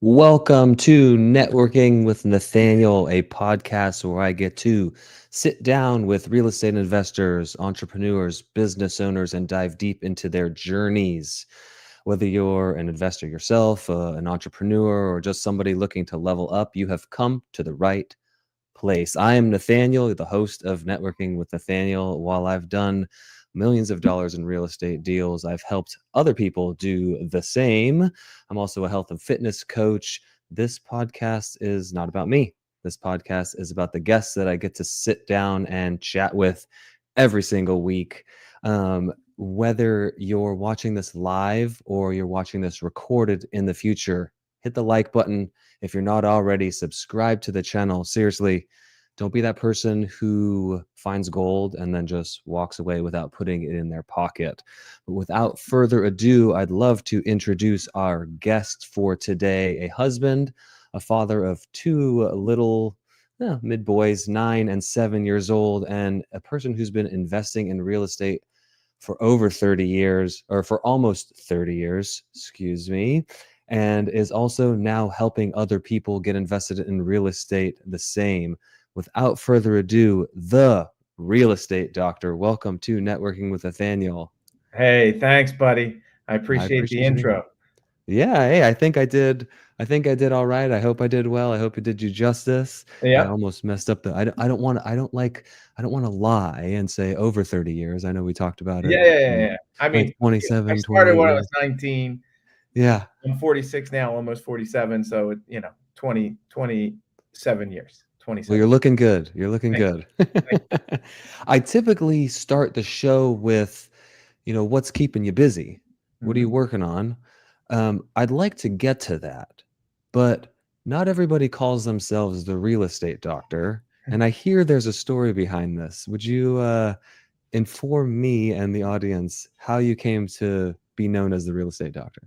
Welcome to Networking with Nathaniel, a podcast where I get to sit down with real estate investors, entrepreneurs, business owners, and dive deep into their journeys. Whether you're an investor yourself, an entrepreneur, or just somebody looking to level up, you have come to the right place. I am Nathaniel, the host of Networking with Nathaniel. While I've done millions of dollars in real estate deals, I've helped other people do the same. I'm also a health and fitness coach. This podcast is not about me. This podcast is about the guests that I get to sit down and chat with every single week. Whether you're watching this live or you're watching this recorded in the future, hit the like button. If you're not already, subscribe to the channel. Seriously, don't be that person who finds gold and then just walks away without putting it in their pocket. But without further ado, I'd love to introduce our guest for today, a husband, a father of two little mid boys, 9 and 7 years old, and a person who's been investing in real estate for over 30 years, or for almost 30 years, excuse me, and is also now helping other people get invested in real estate the same. Without further ado, the real estate doctor. Welcome to Networking with Nathaniel. Hey, thanks, buddy. I I appreciate the appreciate you being here. intro. Yeah, hey, I think I did all right. I hope I did well. I hope it did you justice. I Yep. almost messed up I don't want to lie and say over 30 years. I know we talked about it. Yeah. I Like mean, I 27, started 28 when I years. was 19. Yeah. I'm 46 now, almost 47. So, 27 years, Well, 27. you're looking good. You're looking Thank good. thank I typically start the show with, what's keeping you busy? you. What are you working on? I'd like to get to that, but not everybody calls themselves the real estate doctor. And I hear there's a story behind this. Would you inform me and the audience how you came to be known as the real estate doctor?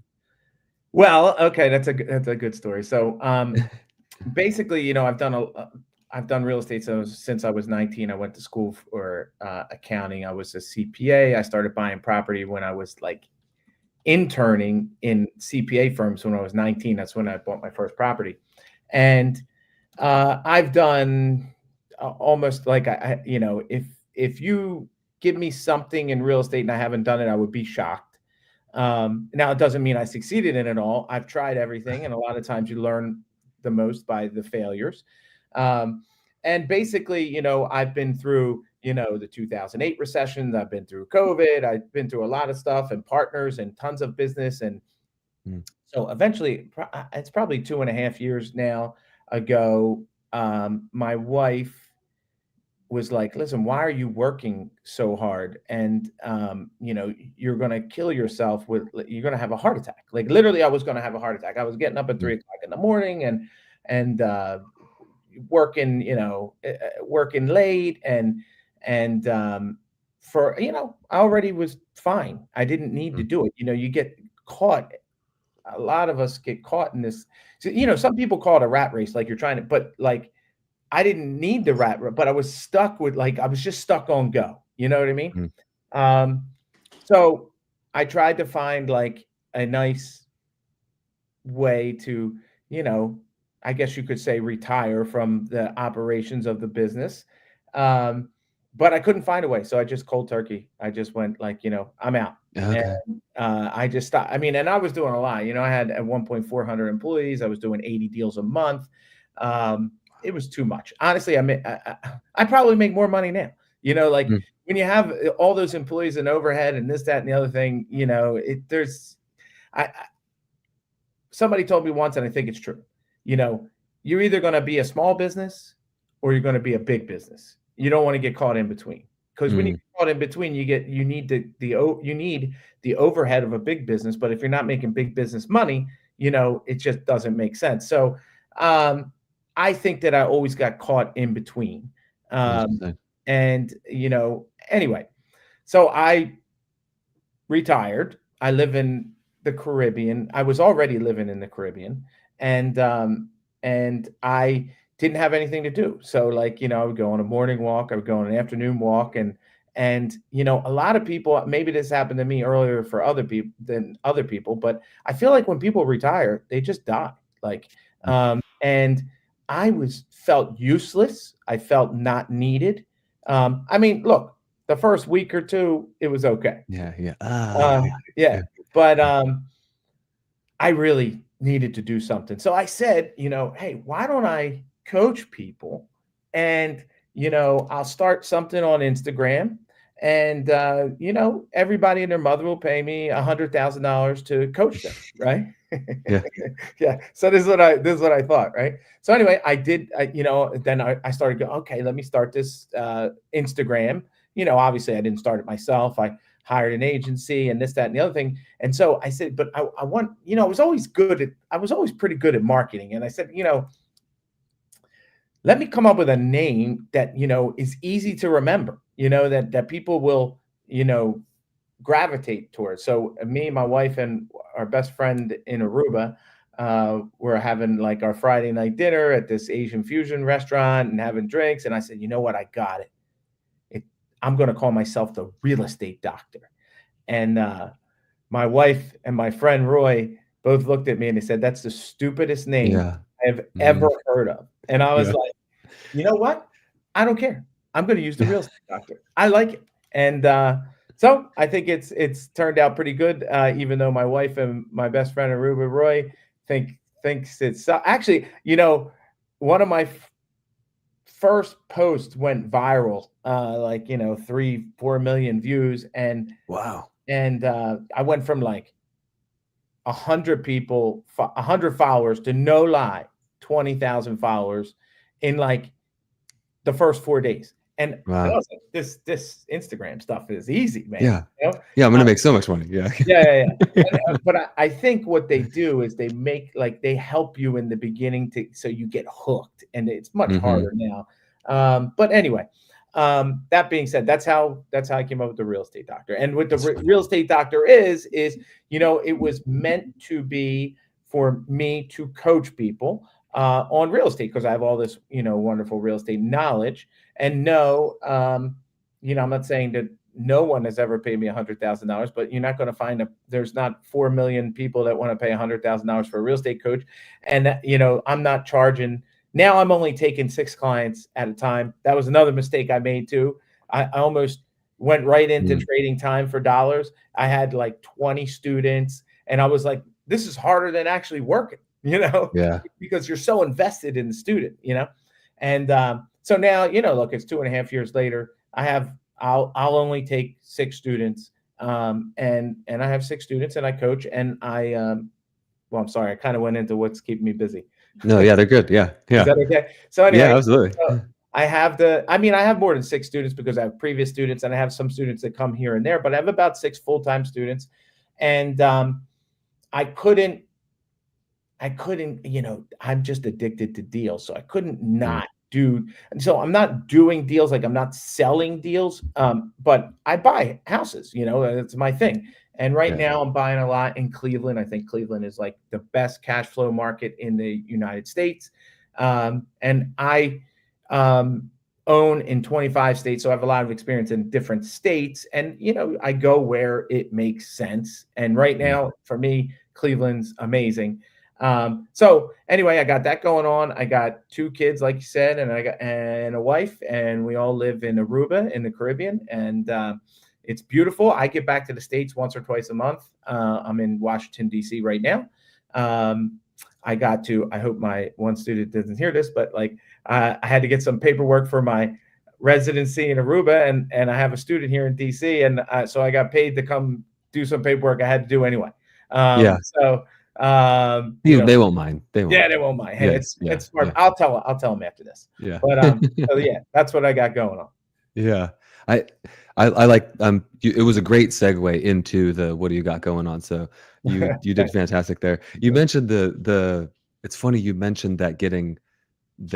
Well, okay, that's a good story. So, basically, I've done real estate since I was 19. I went to school for accounting. I was a CPA. I started buying property when I was like interning in CPA firms when I was 19. That's when I bought my first property. And I've done almost like if you give me something in real estate and I haven't done it, I would be shocked. Now it doesn't mean I succeeded in it all. I've tried everything, and a lot of times you learn the most by the failures. And basically, I've been through, the 2008 recession. I've been through COVID. I've been through a lot of stuff and partners and tons of business. And Mm, so eventually, it's probably 2.5 years now ago, my wife was like, listen, why are you working so hard? And, you're going to kill yourself you're going to have a heart attack. Like literally, I was going to have a heart attack. I was getting up at mm, 3 o'clock in the morning and working, working late and I already was fine. I didn't need to mm, do it. You get caught. A lot of us get caught in this. So, some people call it a rat race, like you're trying to, but like I didn't need the but I was stuck with I was just stuck on go. You know what I mean? mm, Um, so I tried to find like a nice way to, you know, I guess you could say retire from the operations of the business. Um, but I couldn't find a way. So I just cold turkey. I just went like, I'm out. And okay. I just stopped. I mean, and I was doing a lot. I had at 1.400 employees. I was doing 80 deals a month. It was too much. Honestly, I probably make more money now. Like Mm, when you have all those employees and overhead and this, that, and the other thing, I somebody told me once, and I think it's true. You know, you're either going to be a small business or you're going to be a big business. You don't want to get caught in between, because when you mm, get caught in between, you need the overhead of a big business. But if you're not making big business money, it just doesn't make sense. So um, I think that I always got caught in between. Um, interesting. and anyway, so I retired. I live in the Caribbean. I was already living in the Caribbean, and I didn't have anything to do. So I would go on a morning walk, I would go on an afternoon walk, and a lot of people, maybe this happened to me earlier for other people than other people, but I feel like when people retire, they just die. like, and I felt useless. I felt not needed. I mean, look, the first week or two, it was okay. Yeah, yeah. Uh, Yeah, yeah, but yeah, I really needed to do something. So I said, hey, why don't I coach people? And, I'll start something on Instagram. And, everybody and their mother will pay me $100,000 to coach them. Right. yeah, Yeah. So this is what I thought. Right. So anyway, I did, then I started going, okay, let me start this Instagram. Obviously I didn't start it myself. I hired an agency and this, that, and the other thing. And so I said, but I want, I was always pretty good at marketing. And I said, let me come up with a name that, is easy to remember, that people will, gravitate towards. So me, my wife, and our best friend in Aruba, we're having like our Friday night dinner at this Asian fusion restaurant and having drinks. And I said, you know what? I got it. I'm going to call myself the real estate doctor. And my wife and my friend Roy both looked at me and they said, that's the stupidest name yeah. I've ever Mhm. heard of. And I was Yeah. like, you know what? I don't care. I'm going to use the real estate doctor. I like it. And so I think it's turned out pretty good, even though my wife and my best friend Aruba Roy thinks it's actually, one of my first post went viral, like 3-4 million views, and Wow. I went from like 100 followers to, no lie, 20,000 followers in like the first 4 days. And I Wow. was like, this Instagram stuff is easy, man. Yeah. Yeah, I'm gonna make so much money. Yeah. Yeah, yeah, yeah. But I think what they do is they help you in the beginning so you get hooked, and it's much Mhm. harder now. But anyway, that being said, that's how I came up with the real estate doctor. And what the That's funny. real estate doctor is it was meant to be for me to coach people on real estate, because I have all this wonderful real estate knowledge. And no, I'm not saying that no one has ever paid me $100,000, but you're not going to find there's not 4 million people that want to pay $100,000 for a real estate coach. And, I'm not charging. Now I'm only taking 6 clients at a time. That was another mistake I made too. I almost went right into Mm. trading time for dollars. I had like 20 students, and I was like, this is harder than actually working, Yeah. because you're so invested in the student. And so now, look, it's 2.5 years later. I'll only take 6 students, and I have 6 students, and I coach, and well, I'm sorry, I kind of went into what's keeping me busy. No, yeah, they're good. Yeah. Is Yeah. that okay? So Yeah, anyway, absolutely. so I have more than 6 students because I have previous students, and I have some students that come here and there, but I have about 6 full-time students. And I couldn't, I'm just addicted to deals. So I couldn't Mm. not do. And so I'm not doing deals, like I'm not selling deals, but I buy houses, it's my thing. And right Yeah. now I'm buying a lot in Cleveland. I think Cleveland is like the best cash flow market in the United States. And I own in 25 states. So I have a lot of experience in different states. And, I go where it makes sense. And right Yeah. now, for me, Cleveland's amazing. So anyway, I got that going on. I got 2 kids, like you said, and a wife, and we all live in Aruba in the Caribbean, and it's beautiful. I get back to the States once or twice a month. I'm in Washington, D.C. right now. I hope my one student doesn't hear this, but like I had to get some paperwork for my residency in Aruba, and I have a student here in DC, and so I got paid to come do some paperwork I had to do anyway. Yeah. So They won't mind. They won't yeah, mind. they won't mind. Hey, Yes. it's Yeah. smart. Yeah. I'll tell them after this. Yeah. But so yeah, that's what I got going on. Yeah. I I like it was a great segue into the what do you got going on. So you did fantastic there. You mentioned the it's funny you mentioned that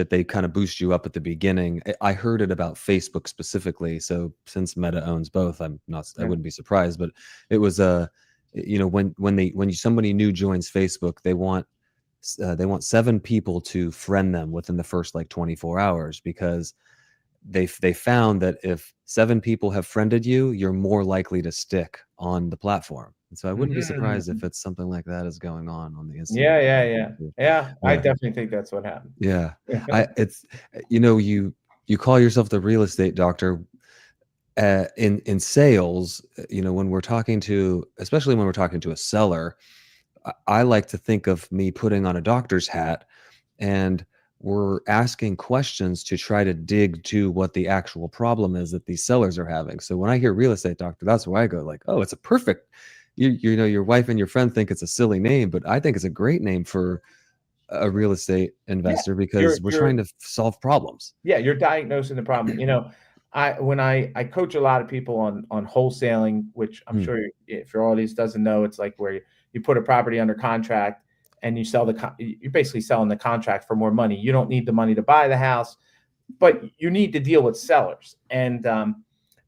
they kind of boost you up at the beginning. I heard it about Facebook specifically. So since Meta owns both, I Yeah. wouldn't be surprised, but it was when somebody new joins Facebook, they want 7 people to friend them within the first like 24 hours because they found that if 7 people have friended you, you're more likely to stick on the platform And so I wouldn't be surprised if Mhm. it's something like that is going on the Yeah, Instagram yeah, side yeah. too. Yeah, I Yeah. definitely think that's what happened. Yeah. It's, you call yourself the real estate doctor. In sales, when we're talking to, especially when we're talking to a seller, I like to think of me putting on a doctor's hat, and we're asking questions to try to dig to what the actual problem is that these sellers are having. So when I hear real estate doctor, that's where I go like, oh, it's a perfect. Your wife and your friend think it's a silly name, but I think it's a great name for a real estate Yeah, investor you're because we're you're trying to solve problems. yeah, you're diagnosing the problem. When I coach a lot of people on wholesaling, which I'm Mm, sure if your audience doesn't know, it's like where you put a property under contract and you sell you're basically selling the contract for more money. You don't need the money to buy the house, but you need to deal with sellers. And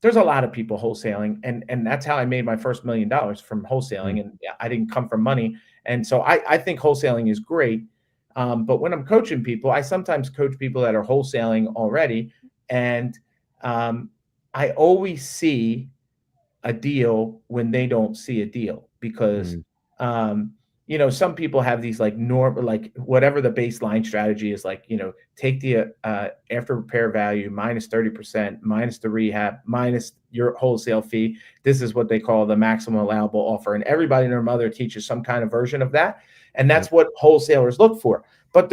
there's a lot of people wholesaling, and that's how I made my first $1 million from mm, wholesaling. And yeah, I didn't come from money, and so I think wholesaling is great. But when I'm coaching people, I sometimes coach people that are wholesaling already, and um, I always see a deal when they don't see a deal because mm, um some people have these like like whatever the baseline strategy is, like take the after repair value minus 30% minus the rehab minus your wholesale fee. This is what they call the maximum allowable offer, and everybody and their mother teaches some kind of version of that, and yep. that's what wholesalers look for. But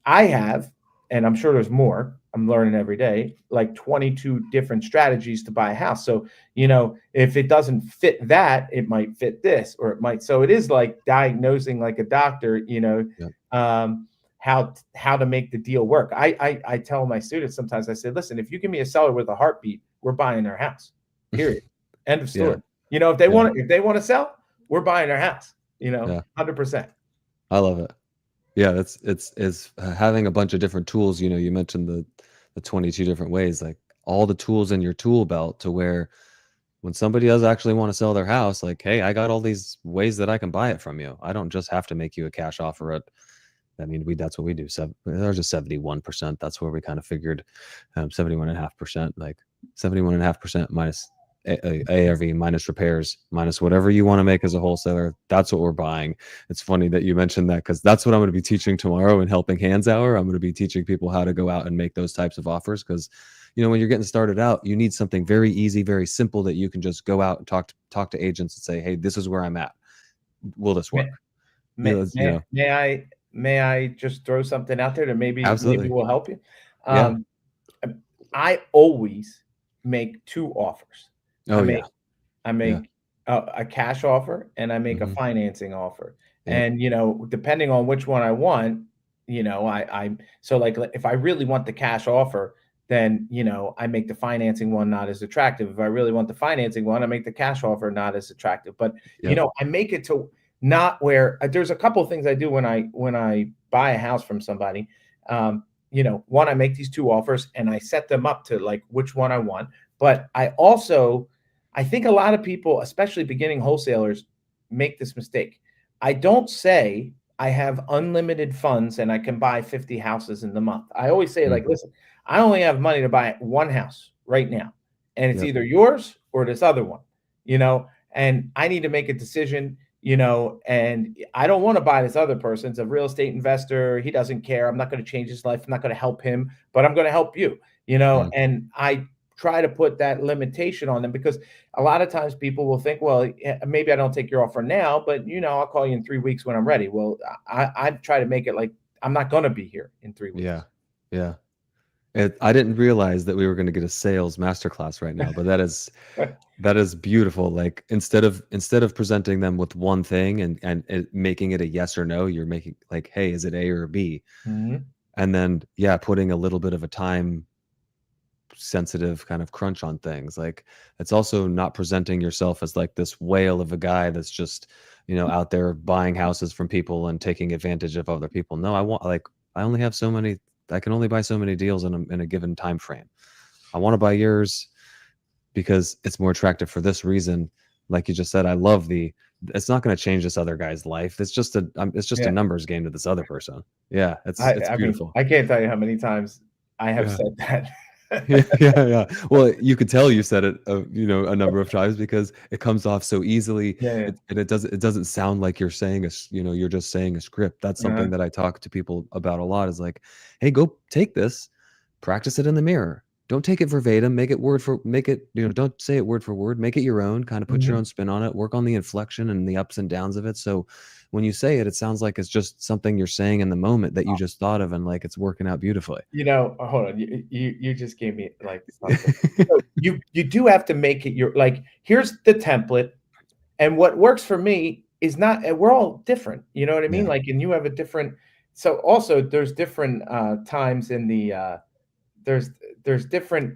I have, and I'm sure there's more, I'm learning every day, like 22 different strategies to buy a house. So if it doesn't fit that, it might fit this, or it might. So it is like diagnosing like a doctor, Yep. how to make the deal work. I tell my students sometimes, I say, listen, if you give me a seller with a heartbeat, we're buying their house. Period. End of Yeah. story. If they Yeah. want to sell, we're buying their house. Yeah. 100%. I love it. Yeah, it's having a bunch of different tools. You mentioned the 22 different ways, like all the tools in your tool belt to where when somebody does actually want to sell their house, like, hey, I got all these ways that I can buy it from you. I don't just have to make you a cash offer at, I mean, that's what we do. There's a 71%. That's where we kind of figured 71.5%, like 71.5% minus ARV minus repairs minus whatever you want to make as a wholesaler. That's what we're buying. It's funny that you mentioned that because that's what I'm going to be teaching tomorrow in Helping Hands Hour. I'm going to be teaching people how to go out and make those types of offers because when you're getting started out, you need something very easy, very simple that you can just go out and talk to agents and say, hey, this is where I'm at. Will this May, work? may, may, may I may I just throw something out there that maybe Absolutely. will help you? Yeah. Um, I always make two offers. I Oh make yeah. I Yeah. make a cash offer and I make a Mhm. financing offer. Yep. And depending on which one I want, I so like if I really want the cash offer, then I make the financing one not as attractive. If I really want the financing one, I make the cash offer not as attractive. But Yep. I make it to not where there's a couple of things I do when I buy a house from somebody. One, I make these two offers and I set them up to like which one I want. But I think a lot of people, especially beginning wholesalers, make this mistake. I don't say I have unlimited funds and I can buy 50 houses in the month. I always say, Mm. like, listen, I only have money to buy one house right now, and it's Yep. either yours or this other one, and I need to make a decision, and I don't want to buy this other person's a real estate investor. He doesn't care. I'm not going to change his life. I'm not going to help him, but I'm going to help you, Mm. and I try to put that limitation on them because a lot of times people will think, well, maybe I don't take your offer now, but I'll call you in 3 weeks when I'm ready. Well, I try to make it like I'm not going to be here in 3 weeks. Yeah. Yeah. I didn't realize that we were going to get a sales masterclass right now, but that is beautiful. Like instead of presenting them with one thing and making it a yes or no, you're making like, hey, is it A or B? Mhm. And then yeah, putting a little bit of a time sensitive kind of crunch on things. Like it's also not presenting yourself as like this whale of a guy that's just, out there buying houses from people and taking advantage of other people. No, I only have so many, I can only buy so many deals in a given time frame. I want to buy yours because it's more attractive for this reason. Like you just said, it's not going to change this other guy's life. It's just a Yeah. numbers game to this other person. Yeah. It's I mean, beautiful. I can't tell you how many times I have Yeah. said that. Yeah. Well, you could tell you said it, a number of times because it comes off so easily. Yeah. And it doesn't sound like you're saying you're just saying a script. That's Uh-huh. something that I talk to people about a lot is like, hey, go take this, practice it in the mirror. Don't take it verbatim, don't say it word for word, make it your own, kind of put your Mhm. own spin on it, work on the inflection and the ups and downs of it. So when you say it, it sounds like it's just something you're saying in the moment that you just thought of and like it's working out beautifully. Hold on. You just gave me like something. So you do have to make it your like. Here's the template, and what works for me is not. And we're all different. You know what I mean? Yeah. Like, and you have a different. So also, there's different times in the there's there's different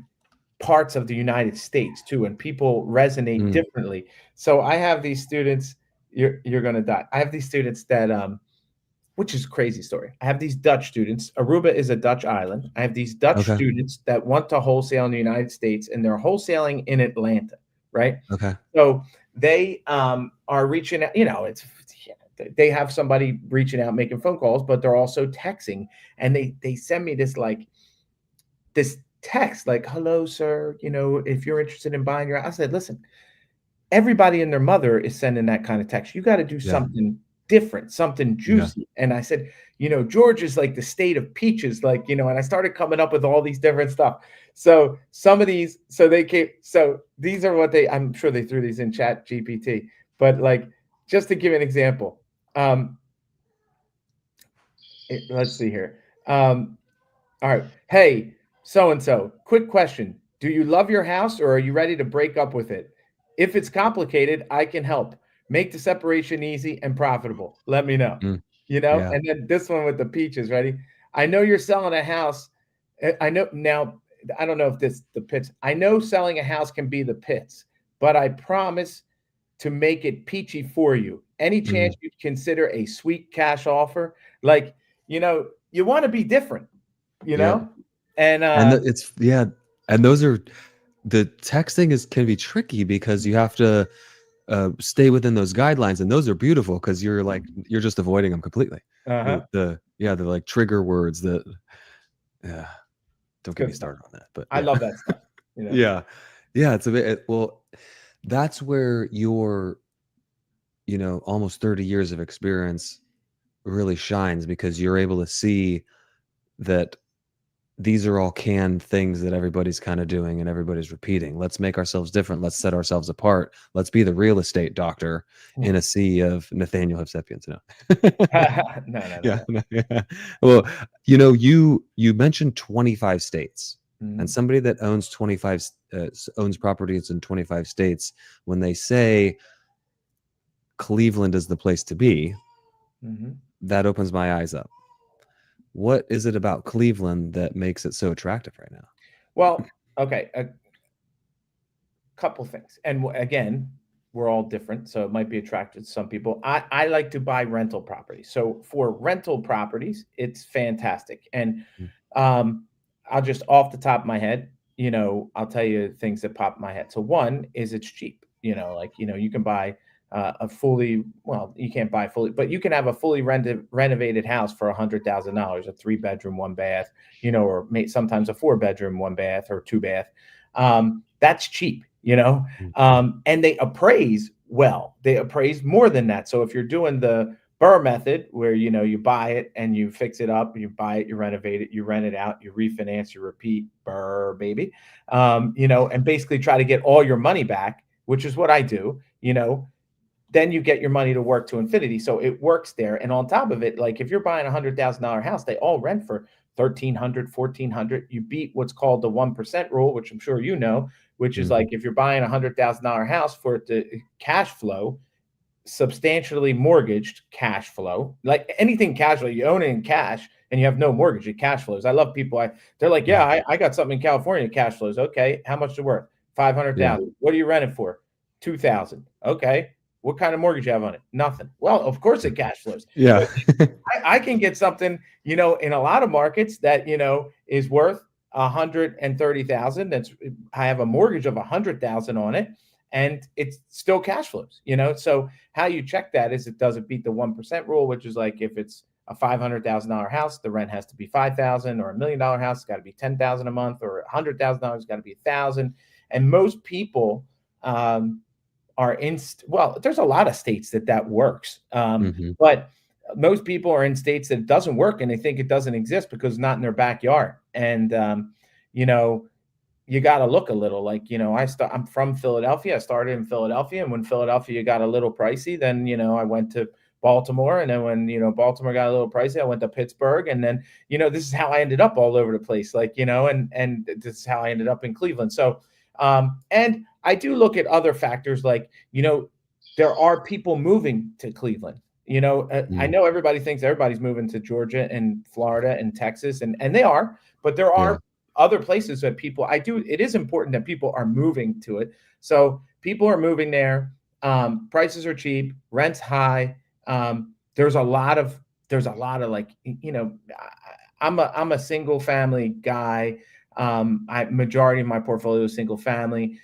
parts of the United States too, and people resonate Mm, differently. So I have these students. You're gonna die. I have these students that which is a crazy story. I have these Dutch students. Aruba is a Dutch island. I have these Dutch okay. students that want to wholesale in the United States, and they're wholesaling in Atlanta, right? Okay. So they are reaching out. They have somebody reaching out, making phone calls, but they're also texting, and they send me this text like, "Hello, sir. If you're interested in buying your," I said, "Listen, everybody and their mother is sending that kind of text. You got to do Yeah. something different, something Yeah. juicy." And I said, George is like the state of peaches, like, and I started coming up with all these different stuff. So some of these, so these are what I'm sure they threw these in Chat GPT, but like, just to give an example, um, let's see here. All right. Hey, so and so, quick question. Do you love your house or are you ready to break up with it? If it's complicated, I can help. Make the separation easy and profitable. Let me know. Mm, yeah. And then this one with the peaches, ready? I know you're selling a house. I know now, I don't know if this the pits. I know selling a house can be the pits, but I promise to make it peachy for you. Any chance Mm, you'd consider a sweet cash offer? Like, you want to be different, you yep. know? And And it's yeah, and those are the texting is can be tricky because you have to stay within those guidelines, and those are beautiful because you're just avoiding them completely. uh-huh. The like trigger words that yeah, don't It's get good me stuff. started on that, but I yeah. love that stuff. Yeah. Yeah, it's a bit well, that's where your, almost 30 years of experience really shines because you're able to see that these are all canned things that everybody's kind of doing and everybody's repeating. Let's make ourselves different. Let's set ourselves apart. Let's be the real estate doctor in Mm. a sea of Nathaniel Hevsepians. No. No, no, no, Yeah, no. no, yeah. Well, you mentioned 25 states, and Mhm, somebody that owns owns properties in 25 states, when they say Cleveland is the place to be, mhm. that opens my eyes up. What is it about Cleveland that makes it so attractive right now? Well, okay, couple things. And again, we're all different, so it might be attracted to some people. I like to buy rental properties. So for rental properties, it's fantastic. And Mm, um, I'll just off the top of my head, I'll tell you things that pop in my head. So one is it's cheap. You can buy you can't buy fully, but you can have a fully renovated house for $100,000, a 3 bedroom, 1 bath, or sometimes a 4 bedroom, 1 bath, or 2 bath. That's cheap, mm, and they appraise well. They appraise more than that. So if you're doing the Burr method, where you buy it and you fix it up, you buy it, you renovate it, you rent it out, you refinance, you repeat, Burr baby, and basically try to get all your money back, which is what I do. Then you get your money to work to infinity. So it works there. And on top of it, like if you're buying $100,000 house, they all rent for 1,300, 1,400. You beat what's called the 1% rule, which I'm sure which is mhm. like if you're buying $100,000 house for it to cash flow, substantially mortgaged cash flow, like anything cash flow, you own it in cash and you have no mortgage, it cash flows. I love people. They're like, yeah, Yeah, I got something in California, cash flows. Okay, how much is it worth? yeah, 500,000. What do you rent it for? 2,000. Okay, what kind of mortgage you have on it? Nothing. Well, of course it cash flows. yeah, But I can get something, in a lot of markets that is worth 130,000. I have a mortgage of 100,000 on it, and it's still cash flows. So how you check that is, it doesn't beat the 1% rule, which is like if it's a $500,000 house, the rent has to be 5,000, or $1 million house, it's got to be 10,000 a month, or $100,000, it's got to be 1,000. And most people are in, well, there's a lot of states that works. Mhm. But most people are in states that it doesn't work, and they think it doesn't exist because it's not in their backyard. And, you know, you got to look a little like, I'm from Philadelphia. I started in Philadelphia. And when Philadelphia got a little pricey, then, I went to Baltimore. And then when, Baltimore got a little pricey, I went to Pittsburgh. And then, this is how I ended up all over the place. Like, and this is how I ended up in Cleveland. So, and I do look at other factors like, there are people moving to Cleveland. I Mm. know everybody thinks everybody's moving to Georgia and Florida and Texas, and they are, but there Yeah. are other places that it is important that people are moving to it. So people are moving there. Prices are cheap, rent's high. There's a lot of like, I'm a single family guy. Majority of my portfolio is single family.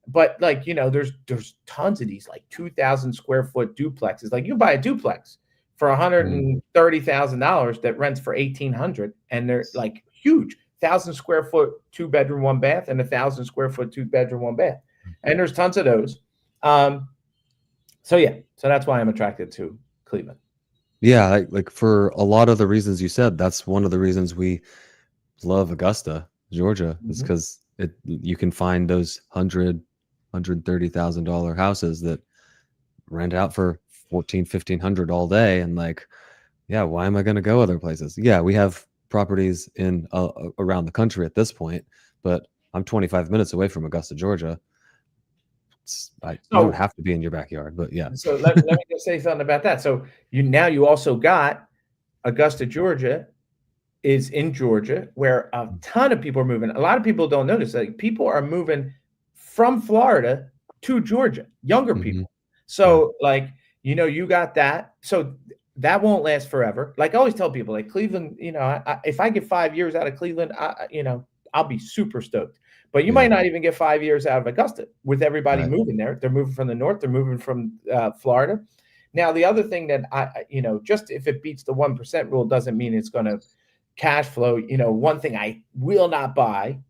But like, there's tons of these like 2,000 square foot duplexes. Like you can buy a duplex for Mm. $130,000 that rents for 1,800, and they're like huge. 1,000 square foot, 2 bedroom, 1 bath, and 1,000 square foot, 2 bedroom, 1 bath. And there's tons of those. So yeah, so that's why I'm attracted to Cleveland. Yeah, like for a lot of the reasons you said, that's one of the reasons we love Augusta, Georgia, is Mhm. because you can find those $130,000 houses that rent out for 1,400, 1,500 all day, and like, yeah, why am I going to go other places? Yeah, we have properties in around the country at this point, but I'm 25 minutes away from Augusta, Georgia. You don't So have to be in your backyard, but yeah. let me just say something about that. So you also got Augusta, Georgia, is in Georgia, where a ton of people are moving. A lot of people don't notice that people are moving from Florida to Georgia, younger Mhm. people. Yeah. So, like, you got that. So that won't last forever. Like I always tell people, like Cleveland, if I get 5 years out of Cleveland, I'll be super stoked. But you Yeah. might not even get 5 years out of Augusta with everybody Right. moving there. They're moving from the north. They're moving from Florida. Now, the other thing that just if it beats the 1% rule doesn't mean it's going to cash flow. One thing I will not buy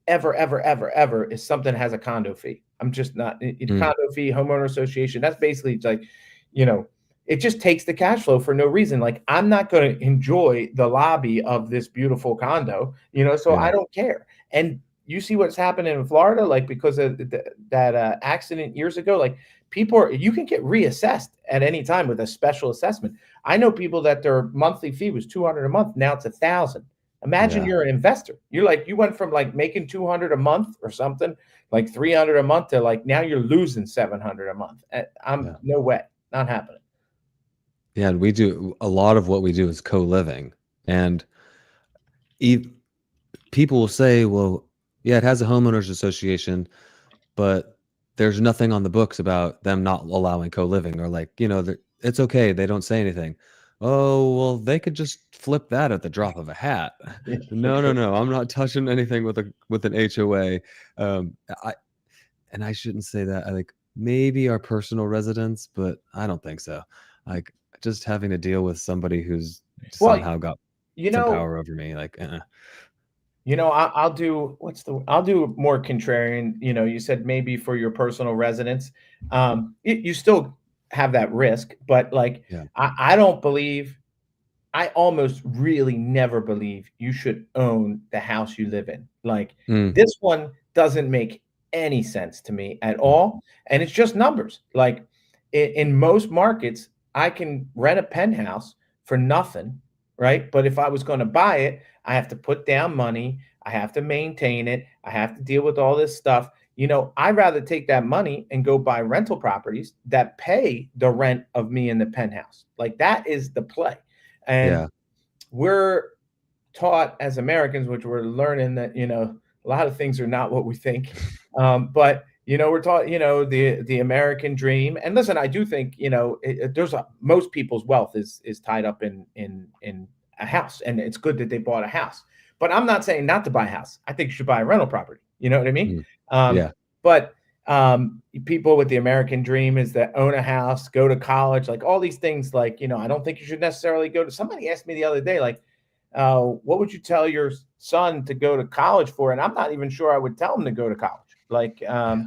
ever, ever, ever, ever is something that has a condo fee. I'm just not Mm. condo fee, homeowner association. That's basically like, you know, it just takes the cash flow for no reason. Like I'm not going to enjoy the lobby of this beautiful condo, so Yeah. I don't care. And you see what's happening in Florida, like because of that accident years ago, like you can get reassessed at any time with a special assessment. I know people that their monthly fee was 200 a month. Now it's 1,000. Imagine Yeah. you're an investor. You went from like making 200 a month or something, like 300 a month, to like now you're losing 700 a month. I'm Yeah. no way, not happening. Yeah, and we do a lot of what we do is co-living, and ev people will say, "Well, yeah, it has a homeowners association, but there's nothing on the books about them not allowing co-living," or like, "It's okay, they don't say anything." Oh, well, they could just flip that at the drop of a hat. Yeah, they No, no, could. no, I'm not touching anything with an HOA. I and I shouldn't say that. I think maybe our personal residence, but I don't think so. Like, just having to deal with somebody who's Well, somehow got you some know, power over me, like, I'll do I'll do more contrarian. You said maybe for your personal residence, you still have that risk, but like yeah. I don't believe I almost really never believe you should own the house you live in. Like Mm, this one doesn't make any sense to me at mm, all. And it's just numbers. Like in most markets, I can rent a penthouse for nothing, right? But if I was going to buy it, I have to put down money. I have to maintain it. I have to deal with all this stuff. I'd rather take that money and go buy rental properties that pay the rent of me in the penthouse. Like that is the play. And yeah. we're taught as Americans, which we're learning that, a lot of things are not what we think. But, we're taught, the American dream. And listen, I do think, most people's wealth is tied up in a house, and it's good that they bought a house. But I'm not saying not to buy a house. I think you should buy a rental property. You know what I mean? Mm, Um, yeah. but People with the American dream is that own a house, go to college, like all these things. Like, I don't think you should necessarily go to. Somebody asked me the other day, like, what would you tell your son to go to college for? And I'm not even sure I would tell him to go to college. Like, Yeah.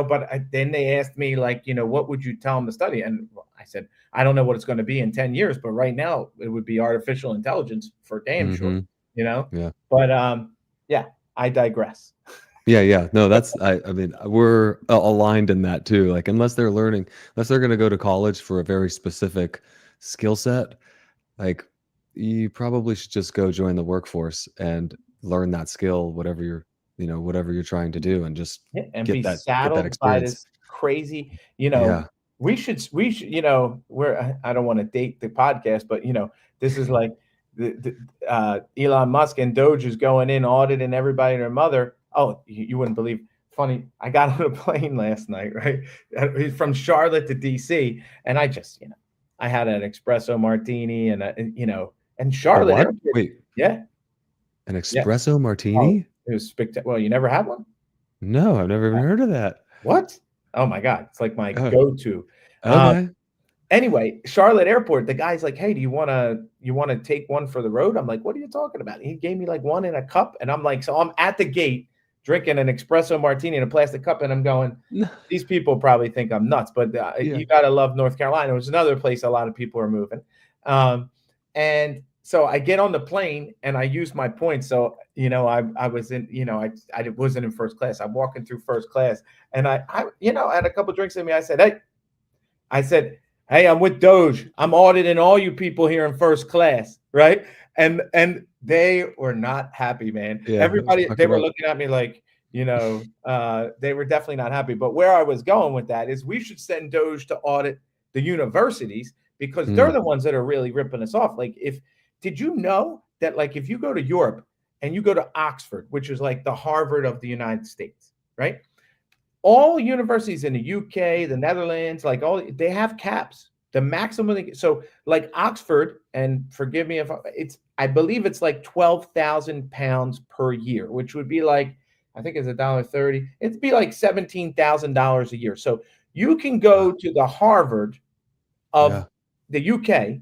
but then they asked me, like, what would you tell him to study? And I said, I don't know what it's going to be in 10 years, but right now it would be artificial intelligence for damn sure, Mhm. you know? Yeah. But yeah, I digress. Yeah, yeah. No, that's I mean, we're a aligned in that too. Like, unless they're gonna go to college for a very specific skill set, like, you probably should just go join the workforce and learn that skill, whatever you're trying to do, and just Yeah, and be get that saddled by experience. this crazy, Yeah. we should, we're I don't want to date the podcast, but this is like Elon Musk and Doge is going in auditing everybody and their mother. Oh, you wouldn't believe. Funny, I got on a plane last night, right? From Charlotte to DC, and I just, I had an espresso martini and A Charlotte what? Airport. Wait, Yeah, an yeah. espresso Oh, martini? it was spectacular. Well, you never had one? No, I've never even heard of that. What? Oh my God, it's like my Oh, go-to. Um, okay. anyway, Charlotte Airport, the guy's like, "Hey, do you wanna take one for the road?" I'm like, "What are you talking about?" He gave me like one in a cup, and I'm like, so I'm at the gate drinking an espresso martini in a plastic cup, and I'm going, these people probably think I'm nuts, but Yeah. you gotta love North Carolina. It was another place a lot of people are moving. Um, and so I get on the plane and I use my points. So, I was in, I wasn't in first class. I'm walking through first class and I had a couple drinks in me. I said, "Hey, I'm with Doge. I'm auditing all you people here in first class, right?" And they were not happy, man. Yeah, Everybody, talk they were about looking at me like, they were definitely not happy. But where I was going with that is we should send Doge to audit the universities because they're mm, the ones that are really ripping us off. Like, if did you know that, like, if you go to Europe and you go to Oxford, which is like the Harvard of the United States, right? All universities in the UK, the Netherlands, like they have caps. The maximum, so like Oxford, and forgive me if I believe it's like 12,000 pounds per year, which would be like, I think it's $1.30. It'd be like $17,000 a year. So you can wow, go to the Harvard yeah, of the UK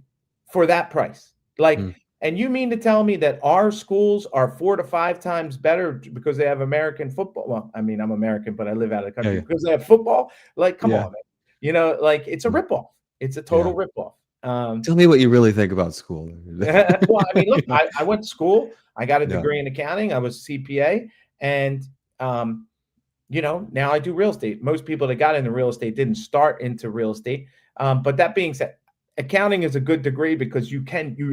for that price. Like, mm, and you mean to tell me that our schools are 4 to 5 times better because they have American football? Well, I mean, I'm American, but I live out of the yeah, country yeah, because they have football. Like, come yeah, on, man. Like, it's a mm, ripoff. It's a yeah. total ripoff. Tell me what you really think about school. Well, I mean, look, Yeah, I went to school. I got a yeah, degree in accounting. I was CPA, and um, now I do real estate. Most people that got into real estate didn't start into real estate. But that being said, accounting is a good degree because you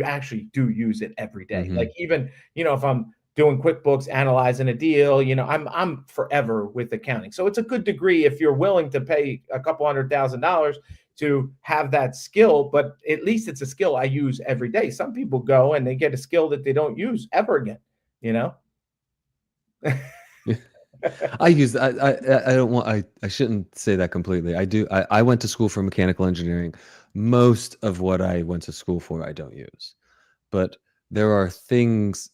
actually do use it every day. Like, mhm, even, if I'm doing QuickBooks, analyzing a deal, I'm forever with accounting. So it's a good degree if you're willing to pay a couple $100,000 to have that skill, but at least it's a skill I use every day. Some people go and they get a skill that they don't use ever again, you know? yeah. I don't want I shouldn't say that completely. I went to school for mechanical engineering. Most of what I went to school for, I don't use. But there are things,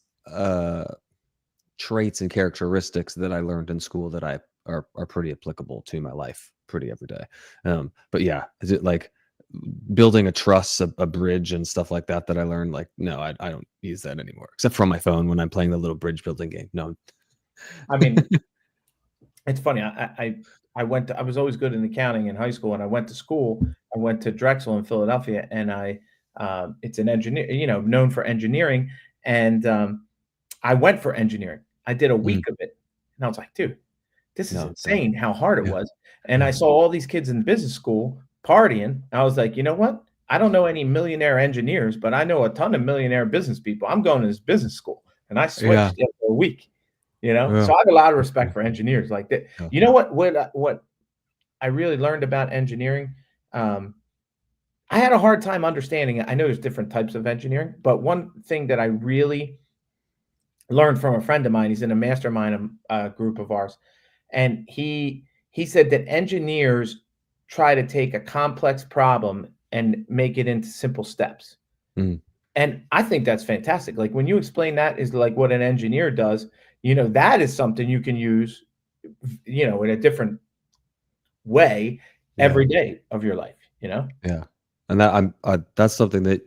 traits and characteristics that I learned in school that are pretty applicable to my life pretty every day. But yeah, is it like building a truss, a bridge and stuff like that I learned? Like, no, I don't use that anymore, except for on my phone when I'm playing the little bridge building game. No. I mean, it's funny. I was always good in accounting in high school, and I went to school. I went to Drexel in Philadelphia, and it's an engineer, known for engineering, and I went for engineering. I did a Mm, week of it, and I was like, dude, this is no, it's not. insane how hard it Yeah, was. And I yeah, saw all these kids in business school partying. I was like, you know what? I don't know any millionaire engineers, but I know a ton of millionaire business people. I'm going to this business school, and I yeah, switched after a week. yeah, So I have a lot of that's respect cool. for engineers like that. Yeah. You know what I really learned about engineering? Um, I had a hard time understanding it. I know there's different types of engineering, but one thing that I really learned from a friend of mine, he's in a mastermind group of ours, and he said that engineers try to take a complex problem and make it into simple steps. Mm, And I think that's fantastic. Like, when you explain that is like what an engineer does, that is something you can use, in a different way Yeah. every day of your life, you know? Yeah. And that's something that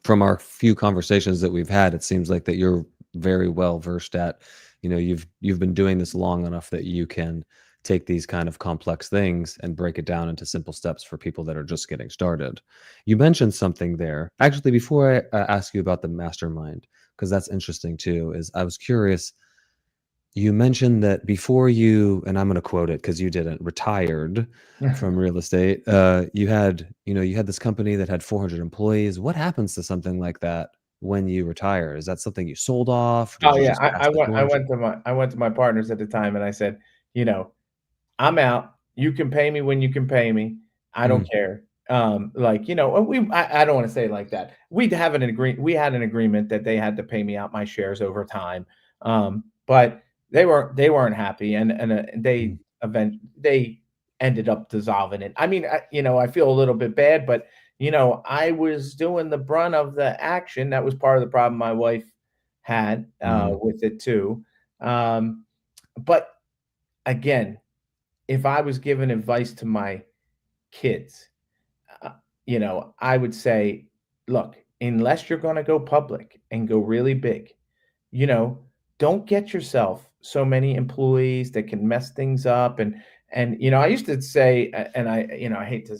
from our few conversations that we've had, it seems like that you're very well versed at. You've been doing this long enough that you can take these kind of complex things and break it down into simple steps for people that are just getting started. You mentioned something there. Actually, before I ask you about the mastermind, because that's interesting too, is I was curious. You mentioned that before you, and I'm going to quote it because you didn't, retired from real estate. You had this company that had 400 employees. What happens to something like that when you retire? Is that something you sold off? Did Oh, you yeah, just pass the torch? I went to my partners at the time, and I said, you know, "I'm out. You can pay me when you can pay me. I don't Mm, care." Like, I don't wanna say it like that. We had an agreement that they had to pay me out my shares over time, but they weren't happy, and mm, they ended up dissolving it. I mean, I feel a little bit bad, but, I was doing the brunt of the action. That was part of the problem my wife had, mm, with it too. Um, but again, if I was giving advice to my kids, uh, I would say, look, unless you're going to go public and go really big, you know, don't get yourself so many employees that can mess things up. And I used to say, and I hate to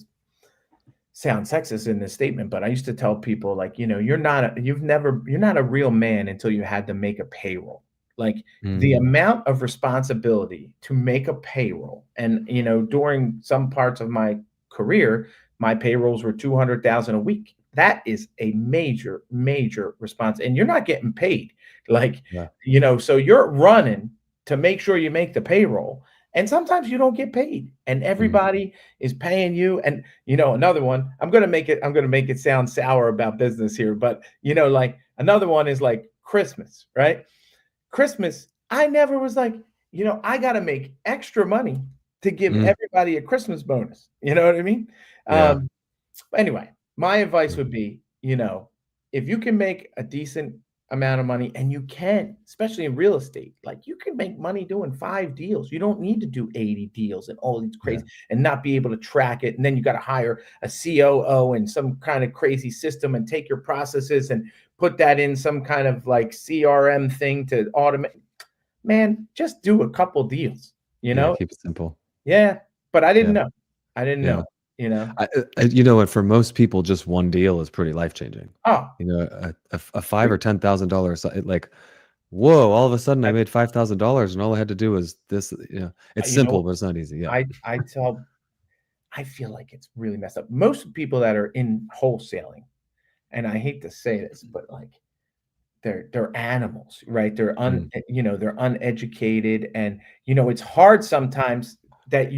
sound sexist in this statement, but I used to tell people like, you're not a real man until you had to make a payroll. Like the mm, amount of responsibility to make a payroll. And during some parts of my career, my payrolls were 200,000 a week. That is a major, major response. And you're not getting paid. Like, yeah. so you're running to make sure you make the payroll. And sometimes you don't get paid. And Mm, everybody is paying you. And another one, I'm going to make it sound sour about business here, but like another one is like Christmas, right? Christmas, I never was like, I got to make extra money to give mm, everybody a Christmas bonus. You know what I mean? yeah. Um, Anyway, my advice Mm, would be, if you can make a decent amount of money, and you can, especially in real estate, like you can make money doing 5 deals. You don't need to do 80 deals and all these yeah. crazy and not be able to track it. And then you got to hire a COO and some kind of crazy system and take your processes and put that in some kind of like CRM thing to automate. Man, just do a couple deals, you Yeah. know? Keep it simple. Yeah. But I didn't Yeah. know. I didn't Yeah. know, you know? And for most people, just one deal is pretty life changing. Oh, A five or $10,000, like, whoa! All of a sudden, I I made $5,000, and all I had to do was this. It's you know, simple, but it's not easy. Yeah. I tell I feel like it's really messed up. Most people that are in wholesaling, and I hate to say this, but like they're animals, right? Mm, They're uneducated, and it's hard sometimes that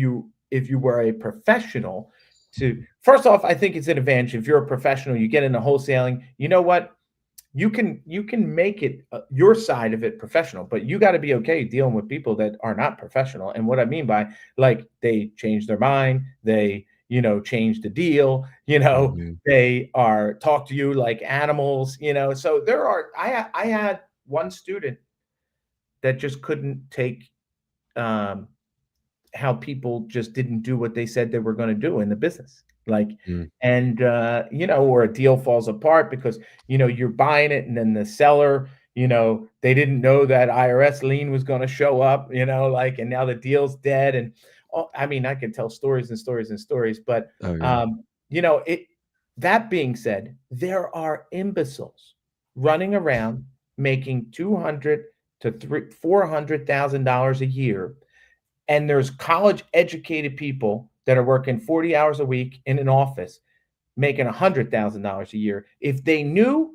if you were a professional to first off, I think it's an advantage if you're a professional, you get into wholesaling. You know what? You can make it your side of it professional, but you got to be okay dealing with people that are not professional. And what I mean by like they change their mind, they change the deal, mhm, they are talk to you like animals, so I had one student that just couldn't take um how people just didn't do what they said they were going to do in the business. Like, mm, and or a deal falls apart because you're buying it, and then the seller, they didn't know that IRS lien was going to show up, like, and now the deal's dead. And I mean, I could tell stories and stories and stories, but oh, yeah, it that being said, there are imbeciles running around making 200 to $400,000 a year, and there's college educated people that are working 40 hours a week in an office making $100,000 a year. If they knew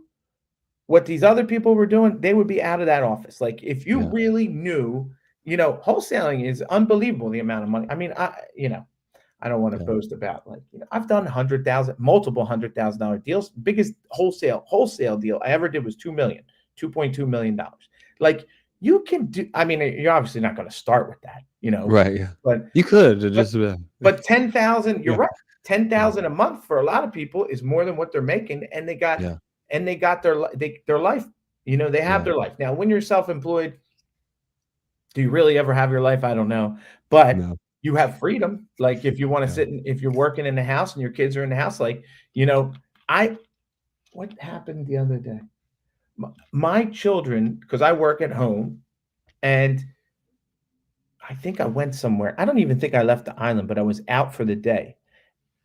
what these other people were doing, they would be out of that office. Like if you yeah, really knew, wholesaling is unbelievable the amount of money. I mean, I don't want to yeah, boast about like, I've done multiple $100,000 deals. Biggest wholesale deal I ever did was 2 million, $2.2 million. Like you can do, I mean, you're obviously not going to start with that, right, yeah. but You could but just, 10,000, you're yeah, right. yeah, 10,000 a month for a lot of people is more than what they're making, and yeah, they got their life. They have yeah, their life. Now, when you're self-employed, do you really ever have your life? I don't know. But no, you have freedom. Like if you want to Yeah. if you're working in the house and your kids are in the house, like, you know, I, what happened the other day? My children, because I work at home, and I think I went somewhere. I don't even think I left the island, but I was out for the day.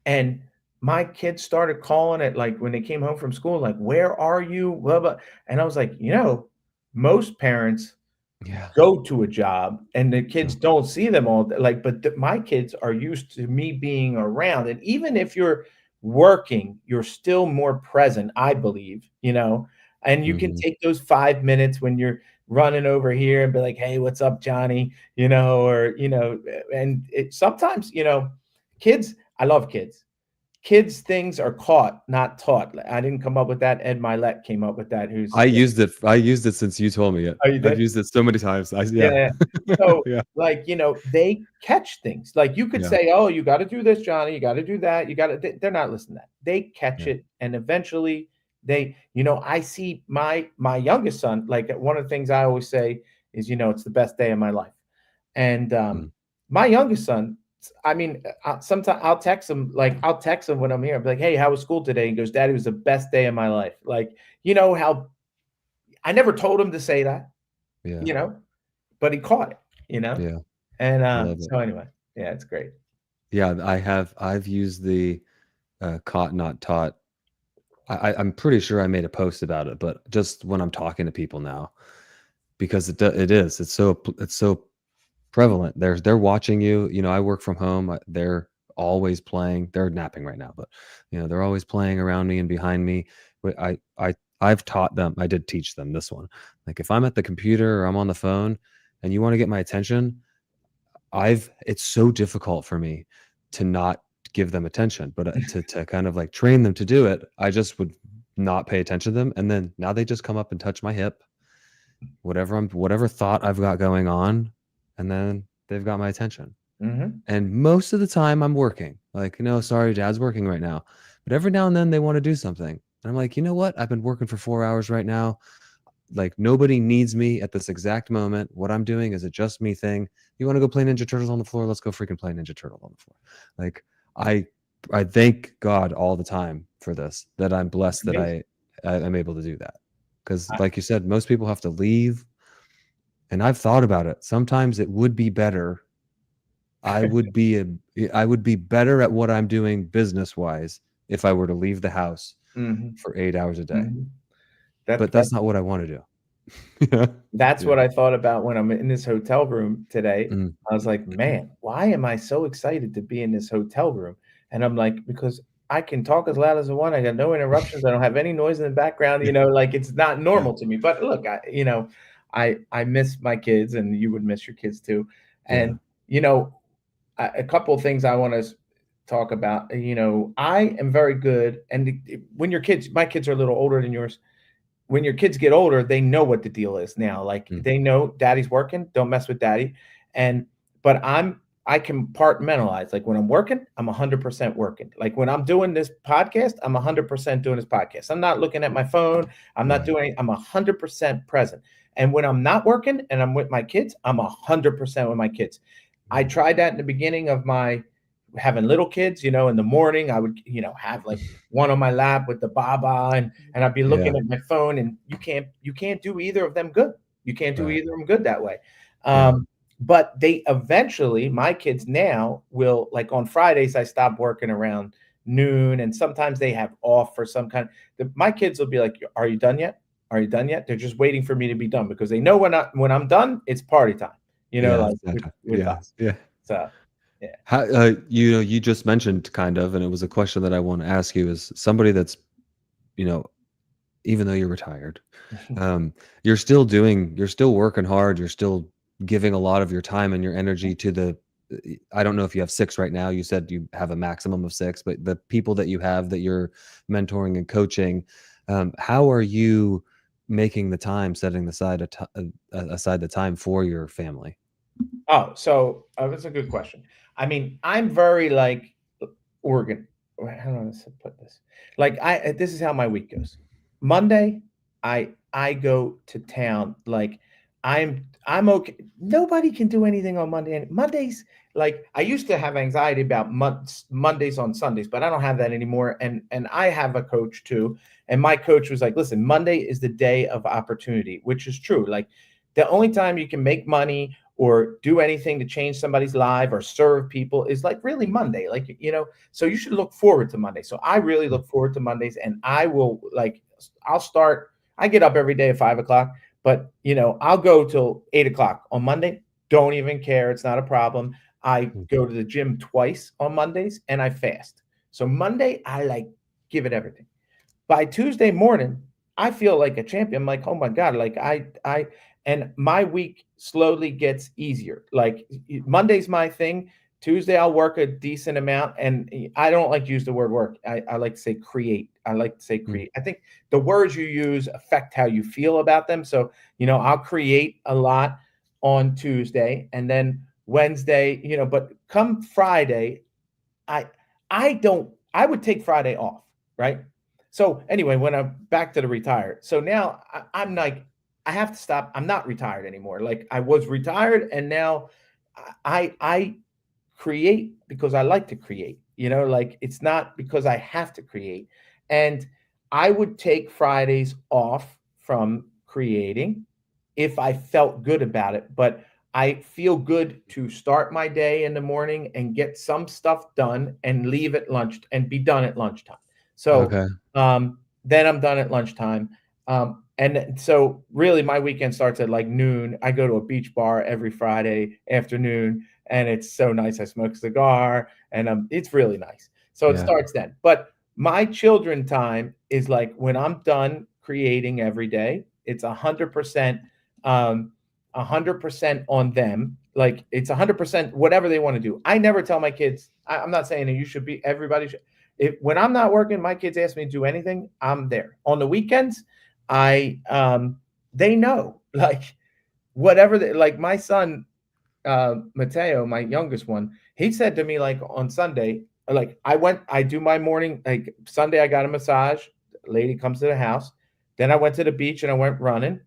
And my kids started calling it, like when they came home from school, like, where are you? Blah, blah. And I was like, most parents Yeah. go to a job and the Yeah. kids don't see them all day. Like, but my kids are used to me being around. And even if you're working, you're still more present, I believe, and you can Mhm. take those 5 minutes when you're running over here and be like, hey, what's up, Johnny? Or, and sometimes, kids, I love kids. Kids things are caught, not taught. I didn't come up with that. Ed Milet came up with that. I used it since you told me it. Oh, you I've did? used it so many times. Yeah. Yeah. So, Yeah. like, they catch things. Like, you could Yeah. say, "Oh, you gotta do this, Johnny. You gotta do that. You gotta" they're not listening to that. They catch Yeah. it, and eventually I see my youngest son, like, one of the things I always say is, "It's the best day of my life." And, Mm. my youngest son, I mean, sometimes I'll text him when I'm here. I'll be like, "Hey, how was school today?" He goes, "Daddy, it was the best day of my life." Like, how I never told him to say that, Yeah. you know? But he caught it, you know? Yeah. And, I love it. so anyway, yeah, it's great. Yeah, I've used the, caught not taught. I'm pretty sure I made a post about it, but just when I'm talking to people now, because it is. It's so prevalent. They're watching you. I work from home. They're always playing. They're napping right now, but they're always playing around me and behind me. But I've taught them. I did teach them this one. Like if I'm at the computer or I'm on the phone and you want to get my attention, it's so difficult for me to not give them attention, but to kind of like train them to do it. I just would not pay attention to them, and then now they just come up and touch my hip, whatever thought I've got going on, and then they've got my attention. Mhm. And most of the time I'm working. Like, sorry, dad's working right now. But every now and then they want to do something. And I'm like, you know what? I've been working for 4 hours right now. Like nobody needs me at this exact moment. What I'm doing is a just me thing. You want to go play Ninja Turtles on the floor? Let's go freaking play Ninja Turtle on the floor. Like I I thank God all the time for this, that I'm blessed that Amazing. I'm able to do that. Because I like you said, most people have to leave. And I've thought about it. Sometimes it would be better. I would be a I would be better at what I'm doing business wise if I were to leave the house Mhm, for 8 hours a day. mhm. That But that that's not what I want to do. Yeah. that's Yeah. what I thought about when I'm in this hotel room today. Mm. I was like, "Man, why am I so excited to be in this hotel room?" And I'm like, "Because I can talk as loud as I want. I got no interruptions. I don't have any noise in the background, Yeah. like, it's not Yeah. normal to me." But look, I miss my kids, and you would miss your kids too. Yeah. And, you know, a couple of things I want to talk about. I am very good, and when your kids, my kids are a little older than yours. When your kids get older, they know what the deal is now. Like Mm. they know daddy's working, don't mess with daddy. And but I compartmentalize. Like when I'm working, I'm 100% working. Like when I'm doing this podcast, I'm 100% doing this podcast. I'm not looking at my phone. I'm not Right. doing. I'm 100% present. And when I'm not working and I'm with my kids, I'm 100% with my kids. I Mm. tried that in the beginning of my having little kids. In the morning, I would have like one on my lap with the baba, and I'd be Yeah. looking at my phone, and you can't do either of them good. You can't do Right. either of them good that way. Yeah. But they eventually, my kids now will, like, on Fridays, I stop working around noon, and sometimes they have off for some kind. My kids will be like, "Are you done yet? Are you done yet?" They're just waiting for me to be done because they know when I'm done, it's party time. Yeah. Like It's with yeah. us. Yeah. So yeah. How, you just mentioned kind of, and it was a question that I want to ask you is somebody that's, you know, even though you're retired, you're still working hard. You're still giving a lot of your time and your energy to I don't know if you have six right now. You said you have a maximum of six, but the people that you have that you're mentoring and coaching, how are you making the time, setting aside the time for your family? Oh, so that's a good question. I mean, I'm very like organ. How do I put this? Like this is how my week goes. Monday, I go to town. Like I'm okay. Nobody can do anything on Monday. And Mondays, like I used to have anxiety about Mondays on Sundays, but I don't have that anymore. And I have a coach too. And my coach was like, listen, Monday is the day of opportunity, which is true. Like the only time you can make money or do anything to change somebody's life or serve people is like really Monday. Like, so you should look forward to Monday. So I really look forward to Mondays, and I will I get up every day at 5 o'clock. But I'll go till 8 o'clock on Monday. Don't even care. It's not a problem. I go to the gym twice on Mondays and I fast. So Monday, I like give it everything. By Tuesday morning, I feel like a champion. I'm like, oh my God, like and my week slowly gets easier. Like Monday's my thing. Tuesday, I'll work a decent amount. And I don't like to use the word work. I like to say create. I like to say create. I think the words you use affect how you feel about them. So, I'll create a lot on Tuesday, and then Wednesday, but come Friday, I I would take Friday off, right? So anyway, when I'm back to the retired, so now I'm like, I have to stop. I'm not retired anymore. Like I was retired, and now I create because I like to create. Like it's not because I have to create. And I would take Fridays off from creating if I felt good about it. But I feel good to start my day in the morning and get some stuff done and leave at lunch and be done at lunchtime. So Okay. then I'm done at lunchtime. And so really my weekend starts at like noon. I go to a beach bar every Friday afternoon, and it's so nice. I smoke a cigar, and it's really nice. So it Yeah. starts then. But my children time is like when I'm done creating every day, it's 100%, 100% on them. Like it's 100% whatever they want to do. I never tell my kids, I'm not saying that you should be, everybody should. When I'm not working, my kids ask me to do anything, I'm there. On the weekends, they know, like whatever, like my son, Mateo, my youngest one, he said to me like on Sunday, like I do my morning, like Sunday, I got a massage. Lady comes to the house. Then I went to the beach and I went running.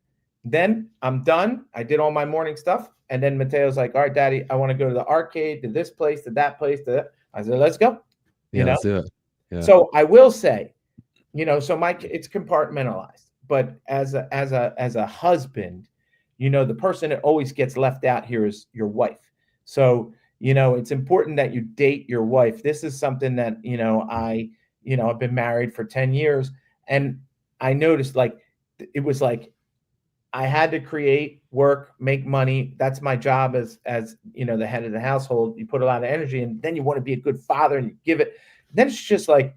Then I'm done. I did all my morning stuff. And then Mateo's like, all right, daddy, I want to go to the arcade, to this place, to that place. I said, let's go. You Yeah, know, let's do it. Yeah. so I will say, so it's compartmentalized. But as a husband, the person that always gets left out here is your wife. So it's important that you date your wife. This is something that I've been married for 10 years, and I noticed like it was like I had to create, work, make money. That's my job as the head of the household. You put a lot of energy, and then you want to be a good father and you give it. Then it's just like,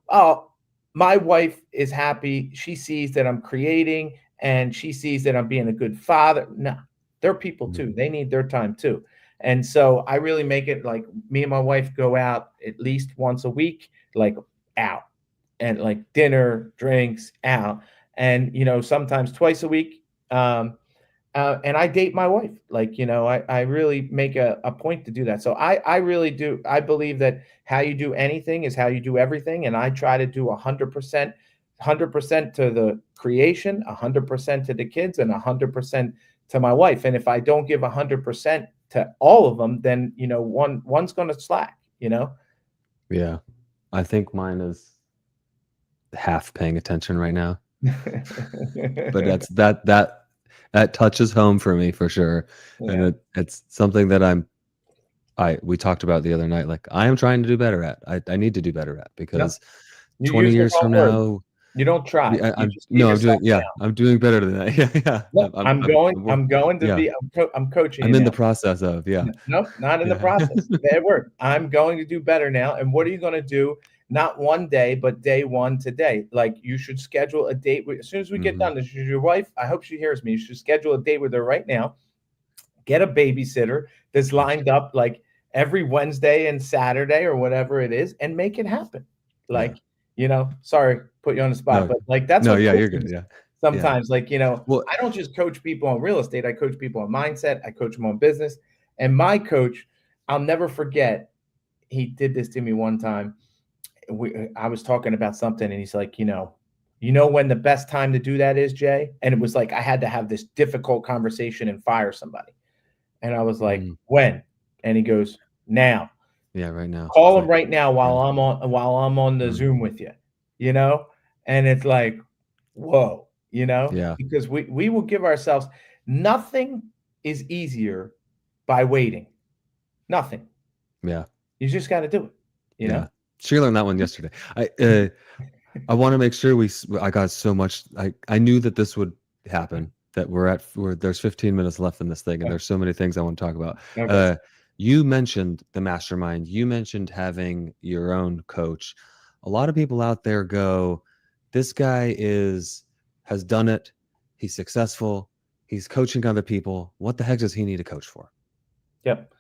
oh, my wife is happy. She sees that I'm creating, and she sees that I'm being a good father. No, they're people too. They need their time too. And so I really make it like me and my wife go out at least once a week, like out, and like dinner, drinks, out, and sometimes twice a week. And I date my wife. Like I really make a point to do that. So I really do. I believe that how you do anything is how you do everything, and I try to do 100%, 100% to the creation, 100% to the kids, and 100% to my wife. And if I don't give 100% to all of them, then one's going to slack. Yeah. I think mine is half paying attention right now. But Yeah. that touches home for me for sure. And it's something that we talked about the other night. Like I am trying to do better at. I need to do better at, No, because you 20 use the years wrong from word. now, You don't try. yeah, You just give yourself I'm doing better than that. Yeah, yeah. no, I'm going to Yeah. be, I'm coaching you I'm in the now. process of, yeah. Nope, not in the Yeah. process. Bad word. I'm going to do better now. And what are you going to do? Not one day, but day one today. Like you should schedule a date as soon as we get Mhm. done. This is your wife. I hope she hears me. You should schedule a date with her right now. Get a babysitter that's lined up like every Wednesday and Saturday or whatever it is, and make it happen. Yeah. Like, sorry, put you on the spot, No. but like that's No, what yeah, you're coaching good. is Yeah. Yeah. sometimes. Like, Well, I don't just coach people on real estate, I coach people on mindset, I coach them on business. And my coach, I'll never forget, he did this to me one time. I was talking about something, and he's like, You know when the best time to do that is, Jay? And it was like I had to have this difficult conversation and fire somebody. And I was like, Mm. when? And he goes, now. Yeah, right now. It's Call him like, right now yeah. while I'm on the Mm. Zoom with you, you know? And it's like, whoa, Yeah. because we will give ourselves nothing is easier by waiting. Nothing. Yeah. You just got to do it, you know? Yeah. She learned that one yesterday. I want to make sure I got so much. I knew that this would happen. That there's 15 minutes left in this thing, and there's so many things I want to talk about. Okay. You mentioned the mastermind. You mentioned having your own coach. A lot of people out there go, "This guy has done it. He's successful. He's coaching other people. What the heck does he need a coach for?" Yep.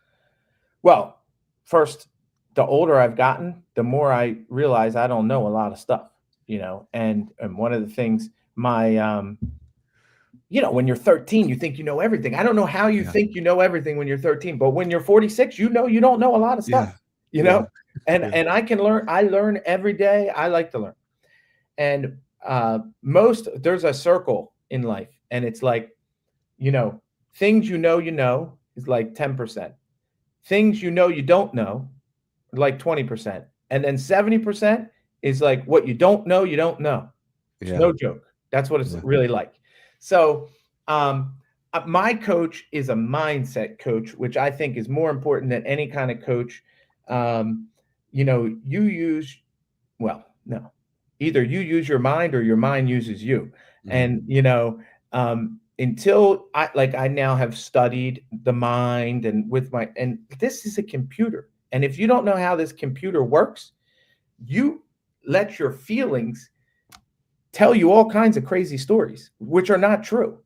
Well, first, the older I've gotten, the more I realize I don't know a lot of stuff, and one of the things when you're 13, you think you know everything. I don't know how you Yeah. think you know everything when you're 13, but when you're 46, you don't know a lot of stuff, Yeah. you Yeah. know? And Yeah. and I learn every day. I like to learn. And there's a circle in life, and it's like, you know, things is like 10%. Things you don't know, like 20%. And then 70% is like what you don't know. It's Yeah. no joke. That's what it's Yeah. really like. So, my coach is a mindset coach, which I think is more important than any kind of coach. Um, you use, well, no, either you use your mind or your mind uses you. Mhm. And, until I now have studied the mind and this is a computer. And if you don't know how this computer works, you let your feelings tell you all kinds of crazy stories, which are not true.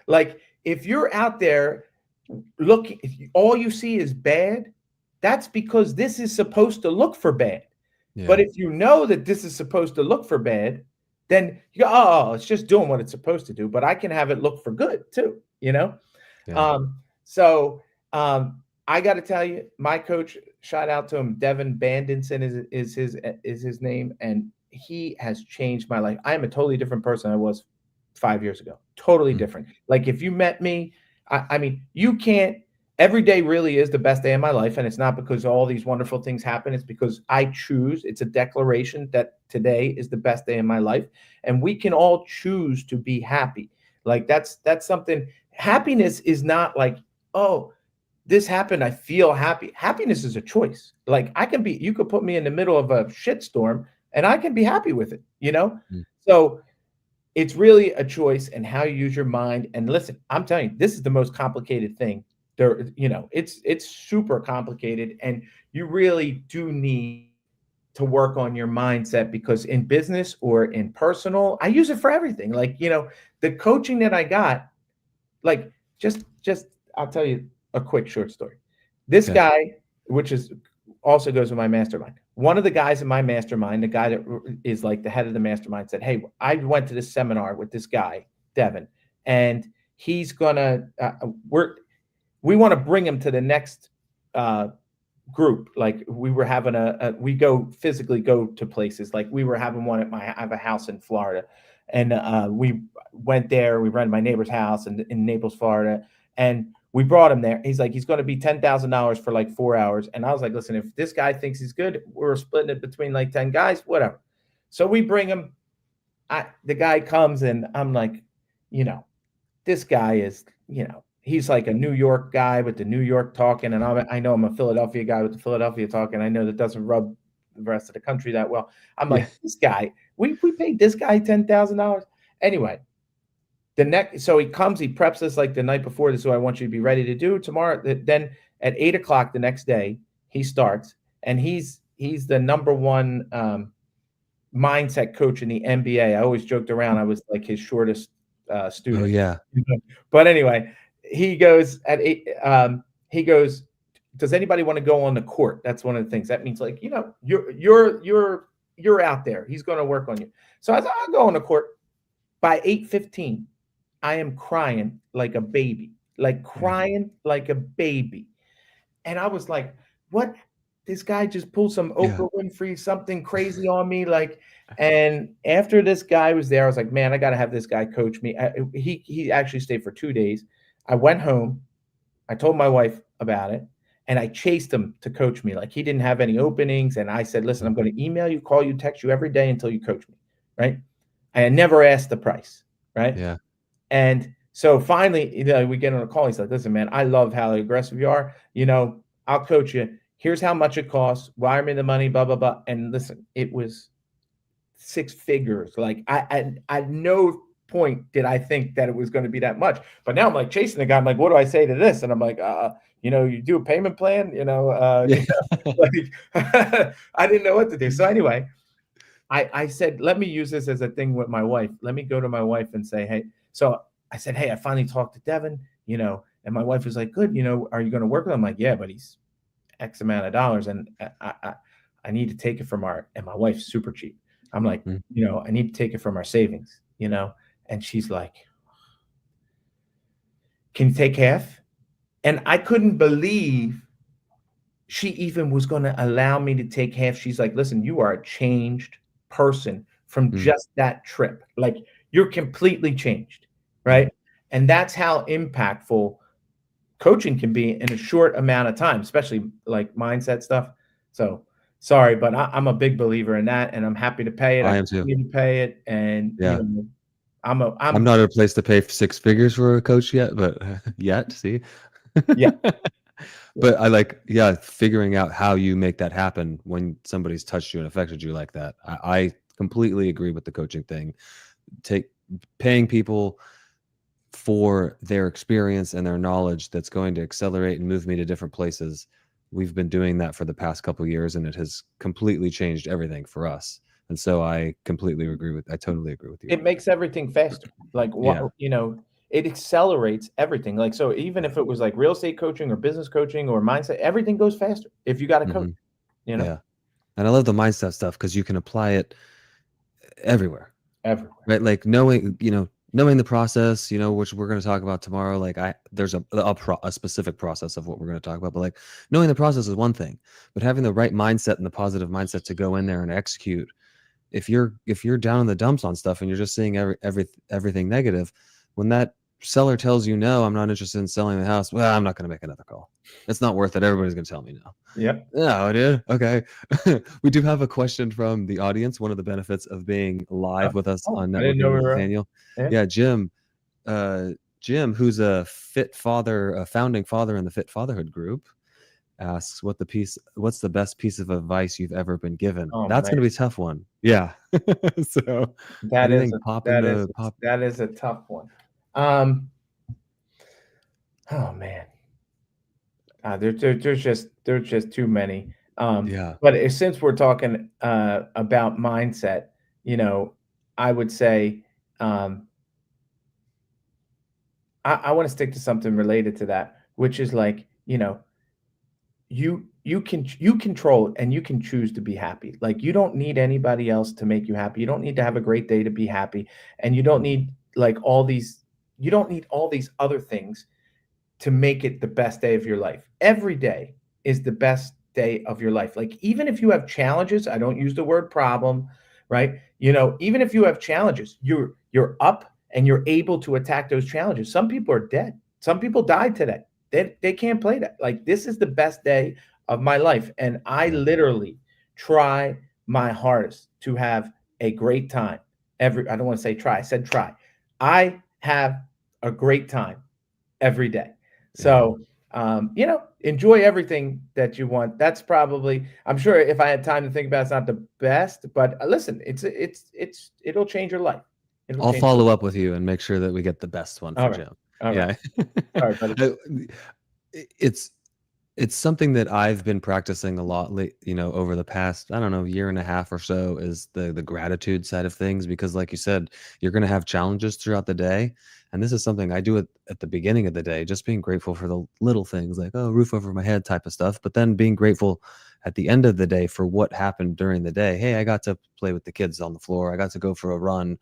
Like if you're out there looking, if all you see is bad, that's because this is supposed to look for bad. But Yeah. if you know that this is supposed to look for bad, then you go, oh, it's just doing what it's supposed to do. But I can have it look for good too. Yeah. So I got to tell you, my coach, shout out to him, Devin Bandinson is his name, and he has changed my life. I am a totally different person I was 5 years ago. Totally Mm. different. Like if you met me, I mean, you can't. Every day really is the best day of my life, and it's not because all these wonderful things happen. It's because I choose. It's a declaration that today is the best day of my life, and we can all choose to be happy. Like that's something. Happiness is not like, oh, this happened, I feel happy. Happiness is a choice. Like you could put me in the middle of a shitstorm and I can be happy with it. Mm. So it's really a choice and how you use your mind. And listen, I'm telling you, this is the most complicated thing. It's super complicated, and you really do need to work on your mindset because in business or in personal, I use it for everything. Like, the coaching that I got, like just I'll tell you a quick short story. This Okay. guy, which is also goes with my mastermind. One of the guys in my mastermind, the guy that is like the head of the mastermind, said, "Hey, I went to this seminar with this guy, Devin, and he's gonna we want to bring him to the next uh, group. Like we were having we go physically go to places. Like we were having one I have a house in Florida, and we went there. We rented my neighbor's house in Naples, Florida, and we brought him there. He's like, he's going to be $10,000 for like 4 hours. And I was like, listen, if this guy thinks he's good, we're splitting it between like 10 guys, whatever. So we bring him. The guy comes, and I'm like, you know, this guy is, he's like a New York guy with the New York talking, and I know I'm a Philadelphia guy with the Philadelphia talking. I know that doesn't rub the rest of the country that well. I'm Yeah. like, this guy, we paid this guy $10,000. Anyway, so he comes, he preps us like the night before. This is what I want you to be ready to do tomorrow. Then at 8 o'clock the next day, he starts, and he's the number one mindset coach in the NBA. I always joked around I was like his shortest Oh, student. yeah. But anyway, he goes at 8. He goes, does anybody want to go on the court? That's one of the things. That means like, you're out there. He's going to work on you. So I said, I'll go on the court. By 8:15, I am crying like a baby, like Yeah. crying like a baby. And I was like, what? this guy just pulled some Yeah. Oprah Winfrey, something crazy on me. Like, and after this guy was there, I was like, man, I got to have this guy coach me. He actually stayed for 2 days. I went home. I told my wife about it, and I chased him to coach me. Like, he didn't have any openings. And I said, listen, I'm going to email you, call you, text you every day until you coach me. Right. I never asked the price. Right. Yeah. And so finally, we get on a call. He's like, listen, man, I love how aggressive you are. I'll coach you. Here's how much it costs. Wire me the money, blah, blah, blah. And listen, it was 6 figures. Like, I at no point did I think that it was going to be that much. But now I'm like chasing the guy. I'm like, what do I say to this? And I'm like, you do a payment plan, Yeah. like I didn't know what to do. So anyway, I said, let me use this as a thing with my wife. Let me go to my wife and say, hey. So I said, hey, I finally talked to Devin, and my wife was like, good, are you going to work with him? I'm like, yeah, but he's X amount of dollars. And I need to take it from and my wife's super cheap. I'm like, Mm. I need to take it from our savings, and she's like, can you take half? And I couldn't believe she even was going to allow me to take half. She's like, listen, you are a changed person from Mm. just that trip. Like, you're completely changed, Mm. right? And that's how impactful coaching can be in a short amount of time, especially like mindset stuff. So sorry, but I'm a big believer in that, and I'm happy to pay it. I I am too. continue to pay it, and Yeah. I'm I'm not at a place to pay 6 figures for a coach yet, but yet, see? yeah, yeah. But I like, yeah, figuring out how you make that happen when somebody's touched you and affected you like that. I completely agree with the coaching thing. Paying people for their experience and their knowledge that's going to accelerate and move me to different places. We've been doing that for the past couple of years, and it has completely changed everything for us. And so I totally agree with you It on that. makes everything faster. Like, Yeah. it accelerates everything. Like, so even if it was like real estate coaching or business coaching or mindset, everything goes faster if you got a coach, Hmm. you know, Yeah. And I love the mindset stuff because you can apply it everywhere, everywhere. right? Like knowing the process, which we're going to talk about tomorrow. Like there's a specific process of what we're going to talk about, but like knowing the process is one thing, but having the right mindset and the positive mindset to go in there and execute. If you're down in the dumps on stuff and you're just seeing everything negative, when that seller tells you no, I'm not interested in selling the house, well, I'm not going to make another call. It's not worth it. Everybody's going to tell me no. Yep. No, dude. Okay. We do have a question from the audience. One of the benefits of being live with us Oh, on I didn't know Networking we with were. Nathaniel. Yeah. Yeah, Jim, who's a fit father, a founding father in the Fit Fatherhood group, asks what's the best piece of advice you've ever been given? Oh That's man, gonna be a tough one. Yeah. So that is anything a, pop that is into pop? that is a tough one. Um. Oh man, there's just too many. Yeah. But since we're talking about mindset, you know, I would say I want to stick to something related to that, which is like, you control it and you can choose to be happy. Like, you don't need anybody else to make you happy. You don't need to have a great day to be happy, and you don't need like all these other things to make it the best day of your life. Every day is the best day of your life. Like, even if you have challenges, I don't use the word problem, right? Even if you have challenges, you're up and you're able to attack those challenges. Some people are dead. Some people died today. They can't play that. Like, this is the best day of my life, and I Yeah. literally try my hardest to have a great time. I don't want to say try. I said try. I have a great time every day. Yeah. So, enjoy everything that you want. That's probably, I'm sure if I had time to think about it, it's not the best, but listen, it'll change your life. It'll I'll change your life. follow up with you and make sure that we get the best one All for right. Jim. All right. Yeah. All right, buddy. I- it's it's something that I've been practicing a lot over the past, I don't know, year and a half or so, is the gratitude side of things. Because like you said, you're going to have challenges throughout the day. And this is something I do at the beginning of the day, just being grateful for the little things like, oh, roof over my head type of stuff. But then being grateful at the end of the day for what happened during the day. Hey, I got to play with the kids on the floor. I got to go for a run.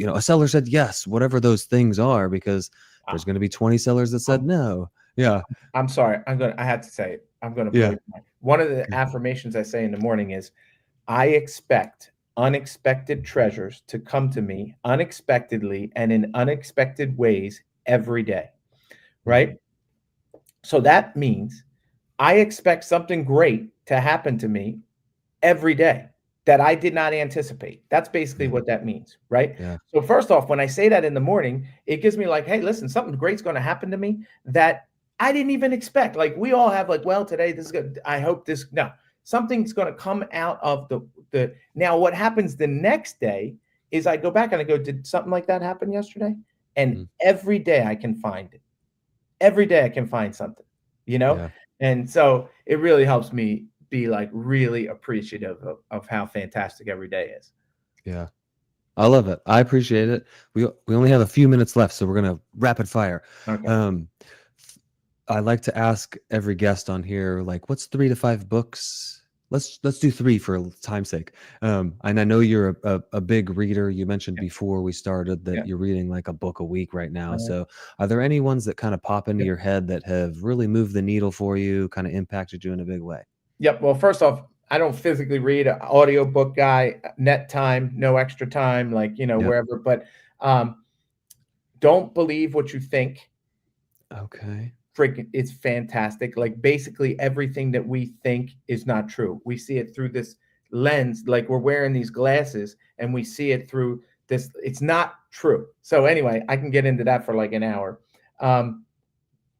A seller said yes, whatever those things are, because there's Ah, going to be 20 sellers that said I'm, no. Yeah. I'm sorry. I had to say it. I'm going to blow Yeah. your mind. one of the affirmations I say in the morning is, I expect unexpected treasures to come to me unexpectedly and in unexpected ways every day, Mhm. right? So that means I expect something great to happen to me every day that I did not anticipate. That's basically Yeah. what that means, right? Yeah. So first off, when I say that in the morning, it gives me like, hey, listen, something great's going to happen to me that I didn't even expect. Like we all have like, well, today this is good. I hope this. No, something's going to come out of the. Now, what happens the next day is I go back and I go, did something like that happen yesterday? And Mm. every day I can find it. Every day I can find something, you know? Yeah. And so it really helps me be like really appreciative of how fantastic every day is. Yeah. I love it. I appreciate it. We only have a few minutes left, so we're gonna rapid fire. Okay. Um, I like to ask every guest on here, like, what's 3 to 5 books? Let's do three for time's sake. And I know you're a big reader. You mentioned Yeah. before we started Yeah. that you're reading like a book a week right now. Uh, So, are there any ones that kind of pop into yep. your head that have really moved the needle for you, kind of impacted you in a big way? Yep. Well, first off, I don't physically read an audiobook guy, net time, no extra time, like, Yep. wherever, but um, don't believe what you think. Okay. Freaking, it's fantastic. Like basically everything that we think is not true. We see it through this lens, like we're wearing these glasses and we see it through this. It's not true. So anyway, I can get into that for like an hour. Um,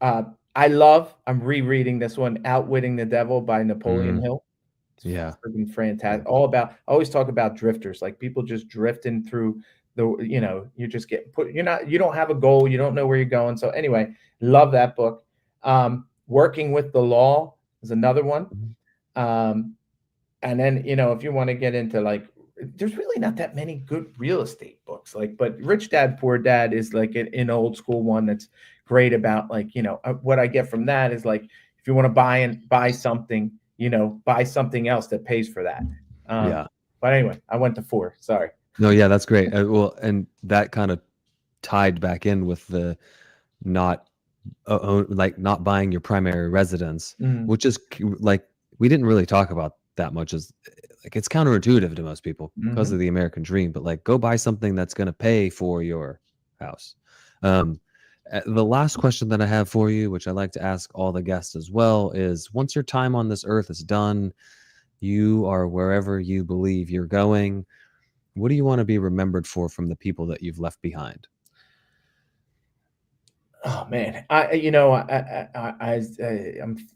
uh, I'm rereading this one, Outwitting the Devil by Napoleon Mm, Hill. It's yeah. freaking Yeah. fantastic. All about, I always talk about drifters, like people just drifting through you're just getting put, you don't have a goal, you don't know where you're going. So anyway, love that book. Working with the Law is another one. Mhm. Um, and then, if you want to get into like, there's really not that many good real estate books, like, but Rich Dad Poor Dad is like an old school one that's great about like, what I get from that is like, if you want to buy something, buy something else that pays for that. Um, Yeah. but anyway, I went to four. Sorry. No, yeah, that's great. Well, and that kind of tied back in with the not like not buying your primary residence, Mm, which is like we didn't really talk about that much. As like it's counterintuitive to most people because mhm. of the American dream, but like go buy something that's going to pay for your house. Um, the last question that I have for you, which I like to ask all the guests as well, is once your time on this earth is done, you are wherever you believe you're going. What do you want to be remembered for from the people that you've left behind? Oh man, I'm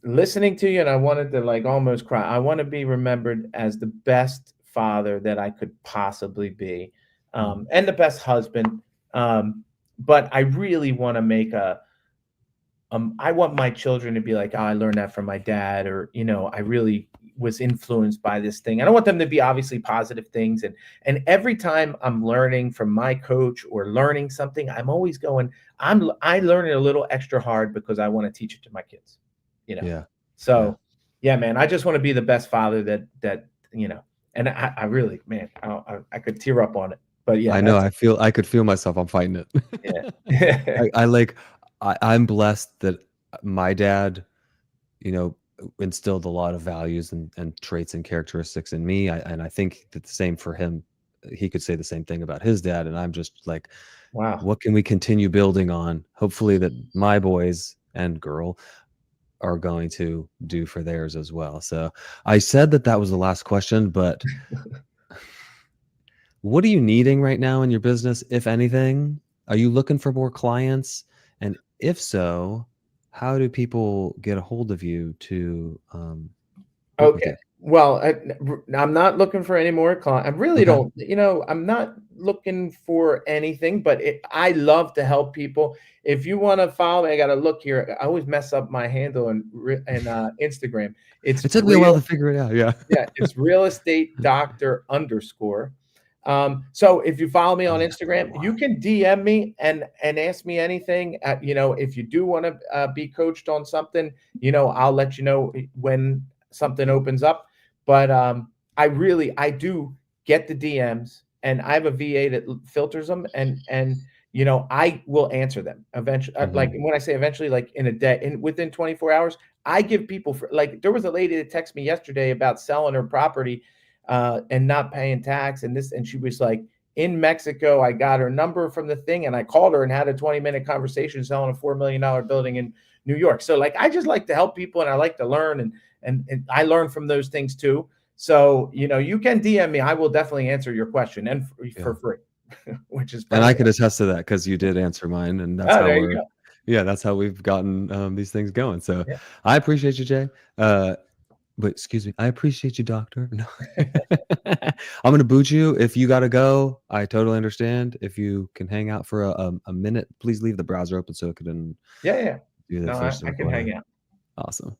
listening to you, and I wanted to like almost cry. I want to be remembered as the best father that I could possibly be, Mm, and the best husband. But I really want to make a I want my children to be like, oh, I learned that from my dad, or I really was influenced by this thing. I don't want them to be obviously positive things, and every time I'm learning from my coach or learning something, I'm always going, I learn it a little extra hard because I want to teach it to my kids, you know. yeah, yeah. So yeah, man, I just want to be the best father that you know, and I really, man, I could tear up on it, but yeah, I know. that's I could feel myself. I'm fighting it. yeah. I like. I'm blessed that my dad, you know, instilled a lot of values and traits and characteristics in me. And I think that the same for him. He could say the same thing about his dad. And I'm just like, Wow. what can we continue building on? Hopefully, that my boys and girl are going to do for theirs as well. So I said that that was the last question, but what are you needing right now in your business, if anything? Are you looking for more clients? And if so, how do people get a hold of you to work with Okay. you? Well, I'm not looking for any more I really Okay. don't, I'm not looking for anything, but I love to help people. If you want to follow me, I got to look here. I always mess up my handle and Instagram. It's It took me a while to figure it out. Yeah. yeah, it's real estate doctor underscore. So if you follow me Oh, on yeah, that's a good Instagram, you one. can DM me and ask me anything. If you do want to be coached on something, I'll let you know when something opens up. But I do get the DMs, and I have a VA that filters them, and I will answer them eventually. Like Mhm. when I say eventually, like in a day, within 24 hours, I give people for, like, there was a lady that texted me yesterday about selling her property and not paying tax and this, and she was like, in Mexico, I got her number from the thing and I called her and had a 20-minute conversation selling a $4 million building in New York. So like, I just like to help people and I like to learn, and I learn from those things too. So, you can DM me. I will definitely answer your question, and for free, which is And I perfect. could attest to that because you did answer mine, and that's Oh, how there you go. that's how we've gotten these things going. So Yeah. I appreciate you, Jay. But excuse me, I appreciate you, doctor. No. I'm gonna boot you if you gotta go. I totally understand. If you can hang out for a minute, please leave the browser open so I can Yeah. do the No, first I can recording. hang out. Awesome.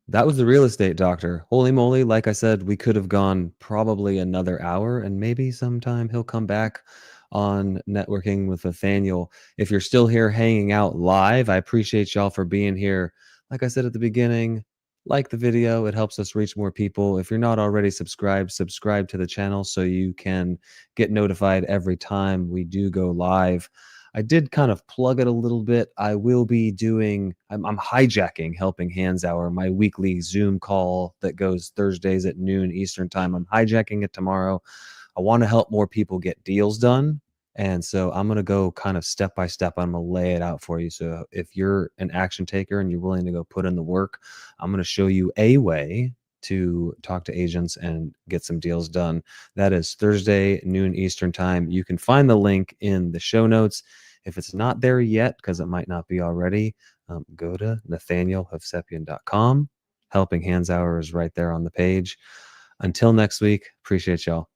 That was the real estate doctor. Holy moly, like I said, we could have gone probably another hour, and maybe sometime he'll come back on networking with Nathaniel. If you're still here hanging out live, I appreciate y'all for being here. Like I said at the beginning, like the video, it helps us reach more people. If you're not already subscribed, subscribe to the channel so you can get notified every time we do go live. I did kind of plug it a little bit. I will be doing, I'm hijacking Helping Hands Hour, my weekly Zoom call that goes Thursdays at noon Eastern time. I'm hijacking it tomorrow. I want to help more people get deals done. And so I'm going to go kind of step by step. I'm going to lay it out for you. So if you're an action taker and you're willing to go put in the work, I'm going to show you a way to talk to agents and get some deals done. That is Thursday, noon Eastern time. You can find the link in the show notes. If it's not there yet, because it might not be already, go to nathanielhovsepian.com. Helping Hands Hour is right there on the page. Until next week, appreciate y'all.